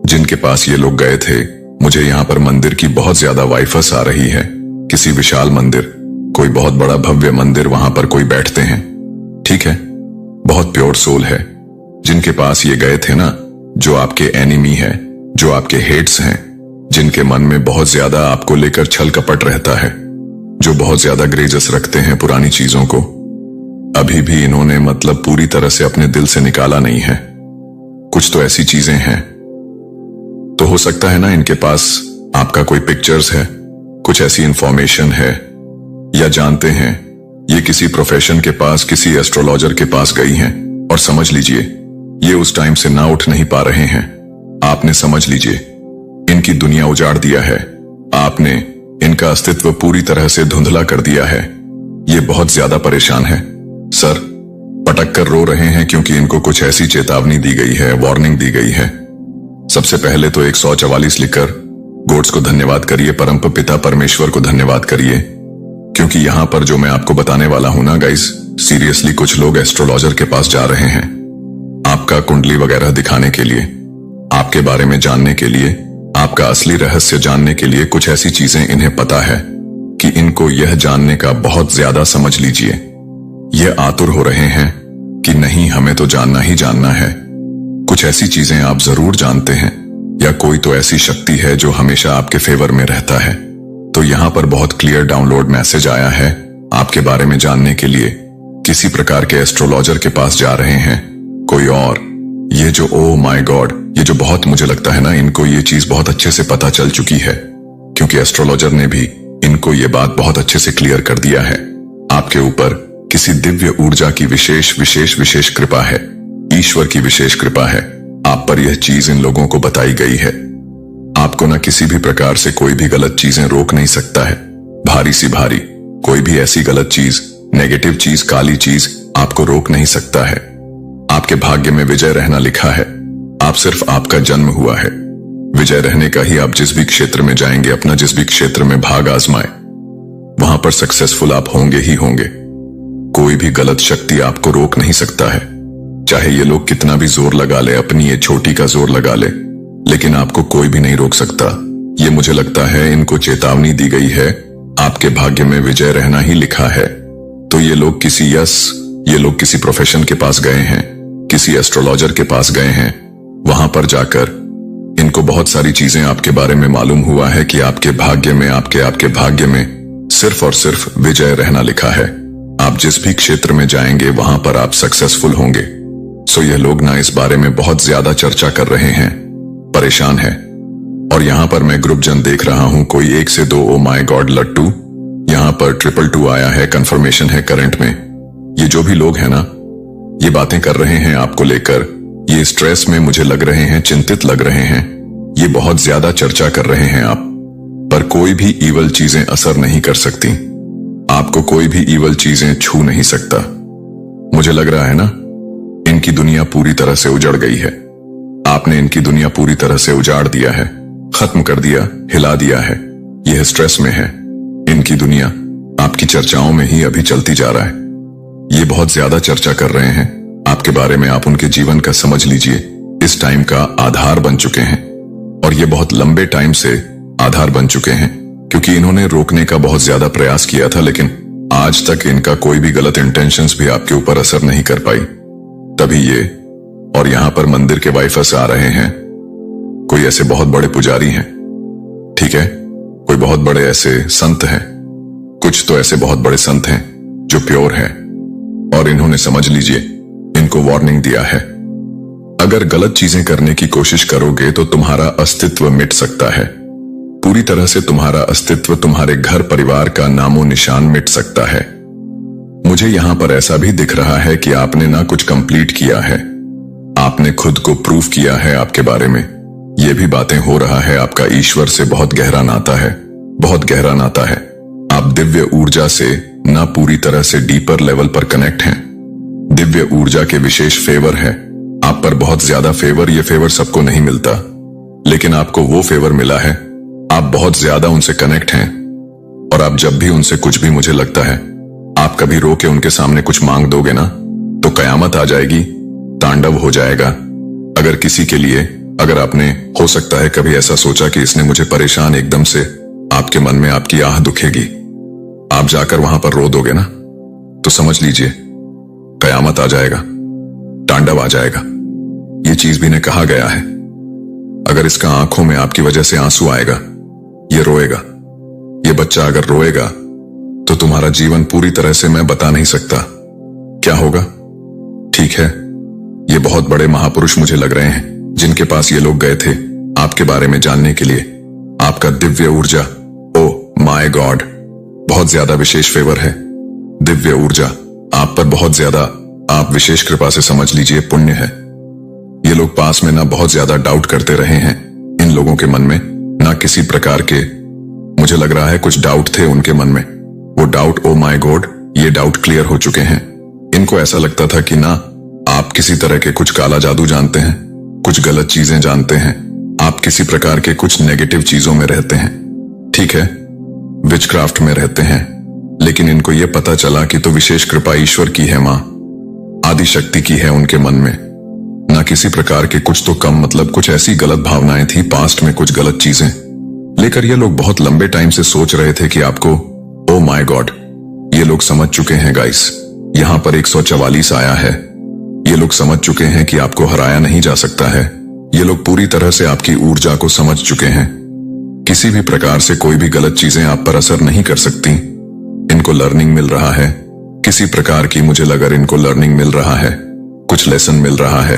जिनके पास ये लोग गए थे। मुझे यहां पर मंदिर की बहुत ज्यादा वाइफस आ रही है। किसी विशाल मंदिर, कोई बहुत बड़ा भव्य मंदिर, वहां पर कोई बैठते हैं। ठीक है, बहुत प्योर सोल है जिनके पास ये गए थे ना, जो आपके एनिमी है, जो आपके हेट्स हैं, जिनके मन में बहुत ज्यादा आपको लेकर छल कपट रहता है, जो बहुत ज्यादा ग्रेजस रखते हैं पुरानी चीजों को। अभी भी इन्होंने मतलब पूरी तरह से अपने दिल से निकाला नहीं है। कुछ तो ऐसी चीजें हैं। तो हो सकता है ना इनके पास आपका कोई पिक्चर्स है, कुछ ऐसी इंफॉर्मेशन है, या जानते हैं ये किसी प्रोफेशन के पास, किसी एस्ट्रोलॉजर के पास गई हैं, और समझ लीजिए ये उस टाइम से ना उठ नहीं पा रहे हैं। आपने समझ लीजिए इनकी दुनिया उजाड़ दिया है। आपने इनका अस्तित्व पूरी तरह से धुंधला कर दिया है। ये बहुत ज्यादा परेशान है सर, पटक कर रो रहे हैं क्योंकि इनको कुछ ऐसी चेतावनी दी गई है, वार्निंग दी गई है। सबसे पहले तो 144 लिखकर गोड्स को धन्यवाद करिए, परम पिता परमेश्वर को धन्यवाद करिए, क्योंकि यहां पर जो मैं आपको बताने वाला हूं ना गाइस, सीरियसली कुछ लोग एस्ट्रोलॉजर के पास जा रहे हैं आपका कुंडली वगैरह दिखाने के लिए, आपके बारे में जानने के लिए, आपका असली रहस्य जानने के लिए। कुछ ऐसी चीजें इन्हें पता है कि इनको यह जानने का बहुत ज्यादा, समझ लीजिए, यह आतुर हो रहे हैं कि नहीं, हमें तो जानना ही जानना है। कुछ ऐसी चीजें आप जरूर जानते हैं, या कोई तो ऐसी शक्ति है जो हमेशा आपके फेवर में रहता है। तो यहां पर बहुत क्लियर डाउनलोड मैसेज आया है आपके बारे में जानने के लिए। किसी प्रकार के एस्ट्रोलॉजर के पास जा रहे हैं कोई और। ये जो ओ माय गॉड, ये जो बहुत, मुझे लगता है ना इनको ये चीज बहुत अच्छे से पता चल चुकी है, क्योंकि एस्ट्रोलॉजर ने भी इनको ये बात बहुत अच्छे से क्लियर कर दिया है। आपके ऊपर किसी दिव्य ऊर्जा की विशेष विशेष विशेष कृपा है, ईश्वर की विशेष कृपा है। आप पर यह चीज इन लोगों को बताई गई है। आपको ना किसी भी प्रकार से कोई भी गलत चीजें रोक नहीं सकता है। भारी सी भारी कोई भी ऐसी गलत चीज नेगेटिव चीज, काली चीज आपको रोक नहीं सकता है। आपके भाग्य में विजय रहना लिखा है। आप सिर्फ आपका जन्म हुआ है विजय रहने का ही। आप जिस भी क्षेत्र में जाएंगे, अपना जिस भी क्षेत्र में भाग आजमाए, वहां पर सक्सेसफुल आप होंगे ही होंगे। कोई भी गलत शक्ति आपको रोक नहीं सकता है। चाहे ये लोग कितना भी जोर लगा ले, अपनी ये छोटी का जोर लगा ले, लेकिन आपको कोई भी नहीं रोक सकता। ये मुझे लगता है इनको चेतावनी दी गई है, आपके भाग्य में विजय रहना ही लिखा है। तो ये लोग किसी प्रोफेशन के पास गए हैं, किसी एस्ट्रोलॉजर के पास गए हैं। वहां पर जाकर इनको बहुत सारी चीजें आपके बारे में मालूम हुआ है कि आपके भाग्य में आपके भाग्य में सिर्फ और सिर्फ विजय रहना लिखा है। आप जिस भी क्षेत्र में जाएंगे वहां पर आप सक्सेसफुल होंगे। सो ये लोग ना इस बारे में बहुत ज्यादा चर्चा कर रहे हैं, परेशान है। और यहां पर मैं ग्रुप जन देख रहा हूं, कोई 1 से 2 ओ माय गॉड लट्टू, यहां पर 222 आया है, कंफर्मेशन है करंट में। ये जो भी लोग हैं ना, ये बातें कर रहे हैं आपको लेकर, ये स्ट्रेस में मुझे लग रहे हैं, चिंतित लग रहे हैं, ये बहुत ज्यादा चर्चा कर रहे हैं आप। पर कोई भी ईवल चीजें असर नहीं कर सकती, आपको कोई भी ईवल चीजें छू नहीं सकता। मुझे लग रहा है ना, इनकी दुनिया पूरी तरह से उजड़ गई है। आपने इनकी दुनिया पूरी तरह से उजाड़ दिया है, खत्म कर दिया, हिला दिया है। यह स्ट्रेस में है। इनकी दुनिया आपकी चर्चाओं में ही अभी चलती जा रहा है। ये बहुत ज्यादा चर्चा कर रहे हैं आपके बारे में। आप उनके जीवन का समझ लीजिए, इस टाइम का आधार बन चुके हैं। और ये बहुत लंबे टाइम से आधार बन चुके हैं, क्योंकि इन्होंने रोकने का बहुत ज्यादा प्रयास किया था, लेकिन आज तक इनका कोई भी गलत इंटेंशंस भी आपके ऊपर असर नहीं कर पाई। तभी ये, और यहां पर मंदिर के वाइफस आ रहे हैं। कोई ऐसे बहुत बड़े पुजारी हैं, ठीक है, कोई बहुत बड़े ऐसे संत हैं, कुछ तो ऐसे बहुत बड़े संत हैं जो प्योर हैं। और इन्होंने, समझ लीजिए, इनको वार्निंग दिया है, अगर गलत चीजें करने की कोशिश करोगे तो तुम्हारा अस्तित्व मिट सकता है। पूरी तरह से तुम्हारा अस्तित्व, तुम्हारे घर परिवार का नामो निशान मिट सकता है। मुझे यहां पर ऐसा भी दिख रहा है कि आपने ना कुछ कंप्लीट किया है, आपने खुद को प्रूव किया है आपके बारे में। ये भी बातें हो रहा है, आपका ईश्वर से बहुत गहरा नाता है, बहुत गहरा नाता है। आप दिव्य ऊर्जा से ना पूरी तरह से डीपर लेवल पर कनेक्ट हैं। दिव्य ऊर्जा के विशेष फेवर है आप पर, बहुत ज्यादा फेवर। ये फेवर सबको नहीं मिलता, लेकिन आपको वो फेवर मिला है। आप बहुत ज्यादा उनसे कनेक्ट हैं। और आप जब भी उनसे कुछ भी, मुझे लगता है, आप कभी रो के उनके सामने कुछ मांग दोगे ना, तो कयामत आ जाएगी, तांडव हो जाएगा। अगर किसी के लिए, अगर आपने, हो सकता है कभी ऐसा सोचा कि इसने मुझे परेशान, एकदम से आपके मन में आपकी आह दुखेगी, आप जाकर वहां पर रो दोगे ना, तो समझ लीजिए कयामत आ जाएगा, तांडव आ जाएगा। ये चीज भी ने कहा गया है, अगर इसका आंखों में आपकी वजह से आंसू आएगा, ये रोएगा, ये बच्चा अगर रोएगा, तो तुम्हारा जीवन पूरी तरह से मैं बता नहीं सकता क्या होगा। ठीक है, ये बहुत बड़े महापुरुष मुझे लग रहे हैं जिनके पास ये लोग गए थे आपके बारे में जानने के लिए। आपका दिव्य ऊर्जा, ओ माय गॉड, बहुत ज्यादा विशेष फेवर है। दिव्य ऊर्जा आप पर बहुत ज्यादा, आप विशेष कृपा से समझ लीजिए पुण्य है। ये लोग पास में ना बहुत ज्यादा डाउट करते रहे हैं। इन लोगों के मन में ना किसी प्रकार के, मुझे लग रहा है कुछ डाउट थे उनके मन में। वो डाउट, ओ माय गॉड, ये डाउट क्लियर हो चुके हैं। इनको ऐसा लगता था कि ना आप किसी तरह के कुछ काला जादू जानते हैं, कुछ गलत चीजें जानते हैं, आप किसी प्रकार के कुछ नेगेटिव चीजों में रहते हैं, ठीक है, विचक्राफ्ट में रहते हैं। लेकिन इनको यह पता चला कि तो विशेष कृपा ईश्वर की है, मां आदि शक्ति की है उनके मन में, ना किसी प्रकार के कुछ तो कम, मतलब कुछ ऐसी गलत भावनाएं थी पास्ट में, कुछ गलत चीजें लेकर ये लोग बहुत लंबे टाइम से सोच रहे थे कि आपको, ओ माय गॉड, ये लोग समझ चुके हैं गाइस। यहां पर 144 आया है। ये लोग समझ चुके हैं कि आपको हराया नहीं जा सकता है। ये लोग पूरी तरह से आपकी ऊर्जा को समझ चुके हैं। किसी भी प्रकार से कोई भी गलत चीजें आप पर असर नहीं कर सकती। इनको लर्निंग मिल रहा है किसी प्रकार की, मुझे लगा इनको लर्निंग मिल रहा है, कुछ लेसन मिल रहा है।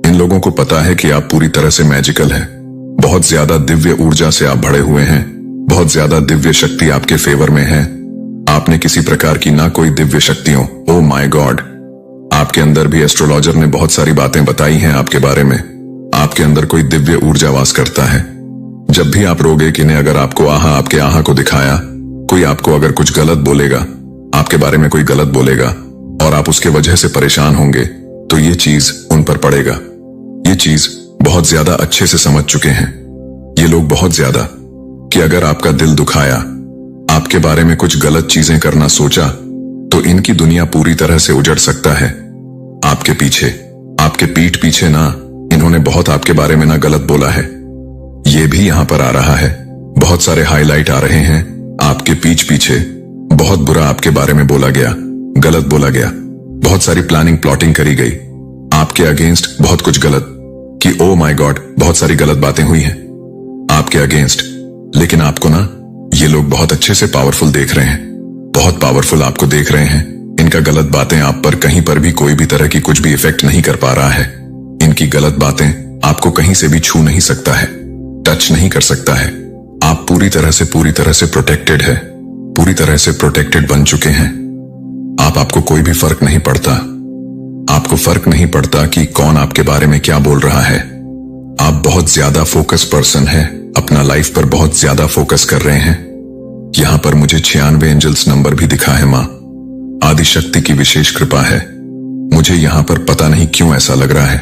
इन लोगों को पता है कि आप पूरी तरह से मैजिकल है, बहुत ज्यादा दिव्य ऊर्जा से आप भरे हुए हैं, बहुत ज्यादा दिव्य शक्ति आपके फेवर में है। आपने किसी प्रकार की ना कोई दिव्य शक्तियों, ओ माय गॉड, आपके अंदर भी एस्ट्रोलॉजर ने बहुत सारी बातें बताई हैं आपके बारे में। आपके अंदर कोई दिव्य ऊर्जा वास करता है। जब भी आप रोगे कि ने अगर आपको आपके आहा को दिखाया, कोई आपको अगर कुछ गलत बोलेगा, आपके बारे में कोई गलत बोलेगा और आप उसके वजह से परेशान होंगे, तो ये चीज उन पर पड़ेगा। ये चीज बहुत ज्यादा अच्छे से समझ चुके हैं ये लोग, बहुत ज्यादा, कि अगर आपका दिल दुखाया, आपके बारे में कुछ गलत चीजें करना सोचा, तो इनकी दुनिया पूरी तरह से उजड़ सकता है। आपके पीछे, आपके पीठ पीछे ना, इन्होंने बहुत आपके बारे में ना गलत बोला है। ये भी यहां पर आ रहा है, बहुत सारे हाईलाइट आ रहे हैं। आपके पीठ पीछे बहुत बुरा आपके बारे में बोला गया, गलत बोला गया, बहुत सारी प्लानिंग प्लॉटिंग करी गई आपके अगेंस्ट, बहुत कुछ गलत, कि ओ माय गॉड बहुत सारी गलत बातें हुई हैं आपके अगेंस्ट। लेकिन आपको ना ये लोग बहुत अच्छे से पावरफुल देख रहे हैं, बहुत पावरफुल आपको देख रहे हैं। इनका गलत बातें आप पर कहीं पर भी कोई भी तरह की कुछ भी इफेक्ट नहीं कर पा रहा है। इनकी गलत बातें आपको कहीं से भी छू नहीं सकता है, टच नहीं कर सकता है। आप पूरी तरह से प्रोटेक्टेड है, पूरी तरह से प्रोटेक्टेड बन चुके हैं। आपको कोई भी फर्क नहीं पड़ता, आपको फर्क नहीं पड़ता कि कौन आपके बारे में क्या बोल रहा है। आप बहुत ज्यादा फोकस पर्सन है, अपना लाइफ पर बहुत ज्यादा फोकस कर रहे हैं। यहां पर मुझे 96 एंजल्स नंबर भी दिखा है। मां आदि शक्ति की विशेष कृपा है। मुझे यहां पर पता नहीं क्यों ऐसा लग रहा है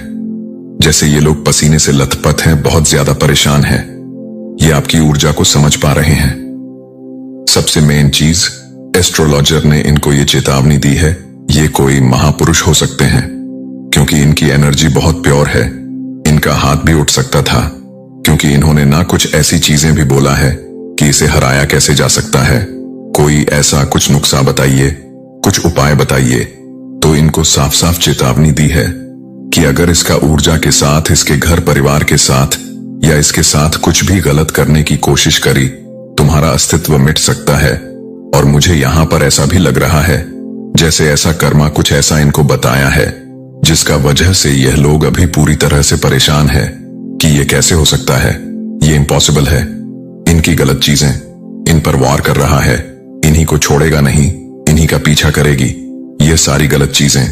जैसे ये लोग पसीने से लथपथ हैं, बहुत ज्यादा परेशान हैं। ये आपकी ऊर्जा को समझ पा रहे हैं। सबसे मेन चीज, एस्ट्रोलॉजर ने इनको ये चेतावनी दी है, ये कोई महापुरुष हो सकते हैं, क्योंकि इनकी एनर्जी बहुत प्योर है। इनका हाथ भी उठ सकता था, क्योंकि इन्होंने ना कुछ ऐसी चीजें भी बोला है कि इसे हराया कैसे जा सकता है। कोई ऐसा कुछ नुस्खा बताइए, कुछ उपाय बताइए। तो इनको साफ साफ चेतावनी दी है कि अगर इसका ऊर्जा के साथ, इसके घर परिवार के साथ या इसके साथ कुछ भी गलत करने की कोशिश करी, तुम्हारा अस्तित्व मिट सकता है। और मुझे यहां पर ऐसा भी लग रहा है जैसे ऐसा कर्मा कुछ ऐसा इनको बताया है जिसका वजह से यह लोग अभी पूरी तरह से परेशान है कि ये कैसे हो सकता है, ये इम्पॉसिबल है। इनकी गलत चीजें इन पर वार कर रहा है, इन्हीं को छोड़ेगा नहीं, इन्हीं का पीछा करेगी। ये सारी गलत चीजें,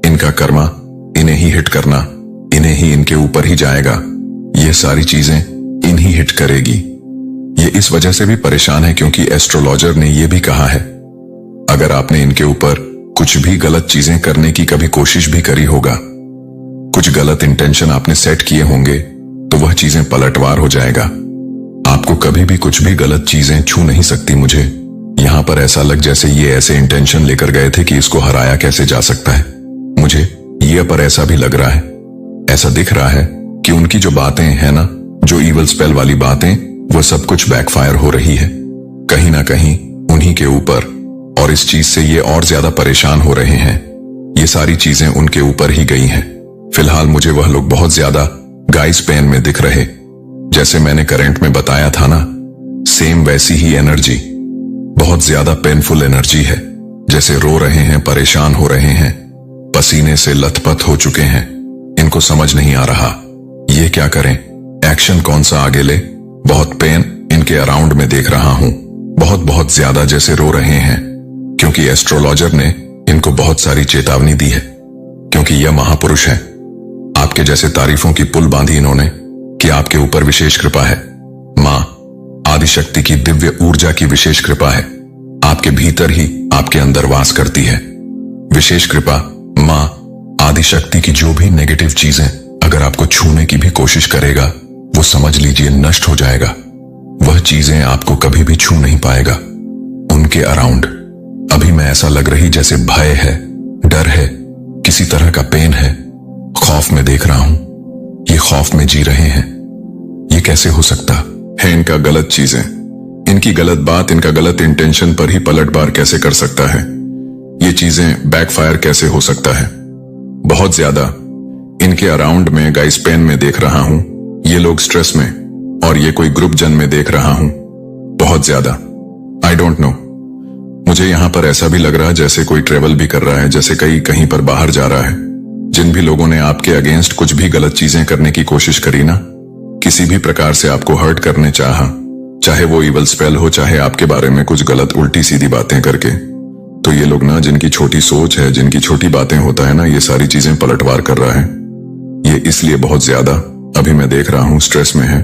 इनका कर्मा इन्हें ही हिट करना, इन्हें ही, इनके ऊपर ही जाएगा। ये सारी चीजें इन्हीं हिट करेगी। ये इस वजह से भी परेशान है क्योंकि एस्ट्रोलॉजर ने यह भी कहा है अगर आपने इनके ऊपर कुछ भी गलत चीजें करने की कभी कोशिश भी करी होगा, कुछ गलत इंटेंशन आपने सेट किए होंगे, तो वह चीजें पलटवार हो जाएगा। आपको कभी भी कुछ भी गलत चीजें छू नहीं सकती। मुझे यहां पर ऐसा लग जैसे ये ऐसे इंटेंशन लेकर गए थे कि इसको हराया कैसे जा सकता है। मुझे ये पर ऐसा भी लग रहा है, ऐसा दिख रहा है कि उनकी जो बातें हैं ना, जो इवल स्पेल वाली बातें, वो सब कुछ बैकफायर हो रही है कहीं ना कहीं उन्हीं के ऊपर, और इस चीज से ये और ज्यादा परेशान हो रहे हैं। ये सारी चीजें उनके ऊपर ही गई हैं। फिलहाल मुझे वह लोग बहुत ज्यादा गाइस पेन में दिख रहे, जैसे मैंने करंट में बताया था ना, सेम वैसी ही एनर्जी, बहुत ज्यादा पेनफुल एनर्जी है, जैसे रो रहे हैं, परेशान हो रहे हैं, पसीने से लथपथ हो चुके हैं। इनको समझ नहीं आ रहा ये क्या करें, एक्शन कौन सा आगे ले। बहुत पेन इनके अराउंड में देख रहा हूं, बहुत ज्यादा जैसे रो रहे हैं, क्योंकि एस्ट्रोलॉजर ने इनको बहुत सारी चेतावनी दी है, क्योंकि यह महापुरुष है। आपके जैसे तारीफों की पुल बांधी इन्होंने कि आपके ऊपर विशेष कृपा है। मां आदि शक्ति की दिव्य ऊर्जा की विशेष कृपा है, आपके भीतर ही, आपके अंदर वास करती है विशेष कृपा। मां आदि शक्ति की जो भी नेगेटिव चीजें अगर आपको छूने की भी कोशिश करेगा, वो समझ लीजिए नष्ट हो जाएगा। वह चीजें आपको कभी भी छू नहीं पाएगा। उनके अराउंड अभी मैं ऐसा लग रही जैसे भय है, डर है, किसी तरह का पेन है, खौफ में देख रहा हूं। ये खौफ में जी रहे हैं। ये कैसे हो सकता है? इनका गलत चीजें, इनकी गलत बात, इनका गलत इंटेंशन पर ही पलटवार कैसे कर सकता है? ये चीजें बैकफायर कैसे हो सकता है? बहुत ज्यादा इनके अराउंड में गाइस पेन में देख रहा हूं, ये लोग स्ट्रेस में, और ये कोई ग्रुप जन में देख रहा हूं बहुत ज्यादा। आई डोंट नो, मुझे यहां पर ऐसा भी लग रहा है जैसे कोई ट्रेवल भी कर रहा है, जैसे कहीं पर बाहर जा रहा है। जिन भी लोगों ने आपके अगेंस्ट कुछ भी गलत चीजें करने की कोशिश करी ना, किसी भी प्रकार से आपको हर्ट करने चाहा, चाहे वो इवल स्पेल हो, चाहे आपके बारे में कुछ गलत उल्टी सीधी बातें करके, तो ये लोग ना, जिनकी छोटी सोच है, जिनकी छोटी बातें होता है ना, ये सारी चीजें पलटवार कर रहा है। ये इसलिए बहुत ज्यादा अभी मैं देख रहा हूं स्ट्रेस में है।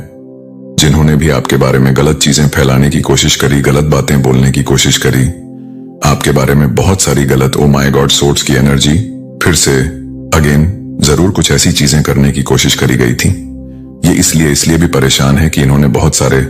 जिन्होंने भी आपके बारे में गलत चीजें फैलाने की कोशिश करी, गलत बातें बोलने की कोशिश करी, आपके बारे में बहुत सारी गलत ओ माय गॉड सोर्ट्स की एनर्जी फिर से अगेन जरूर कुछ ऐसी चीजें करने की कोशिश करी गई थी। ये इसलिए भी परेशान है कि इन्होंने बहुत सारे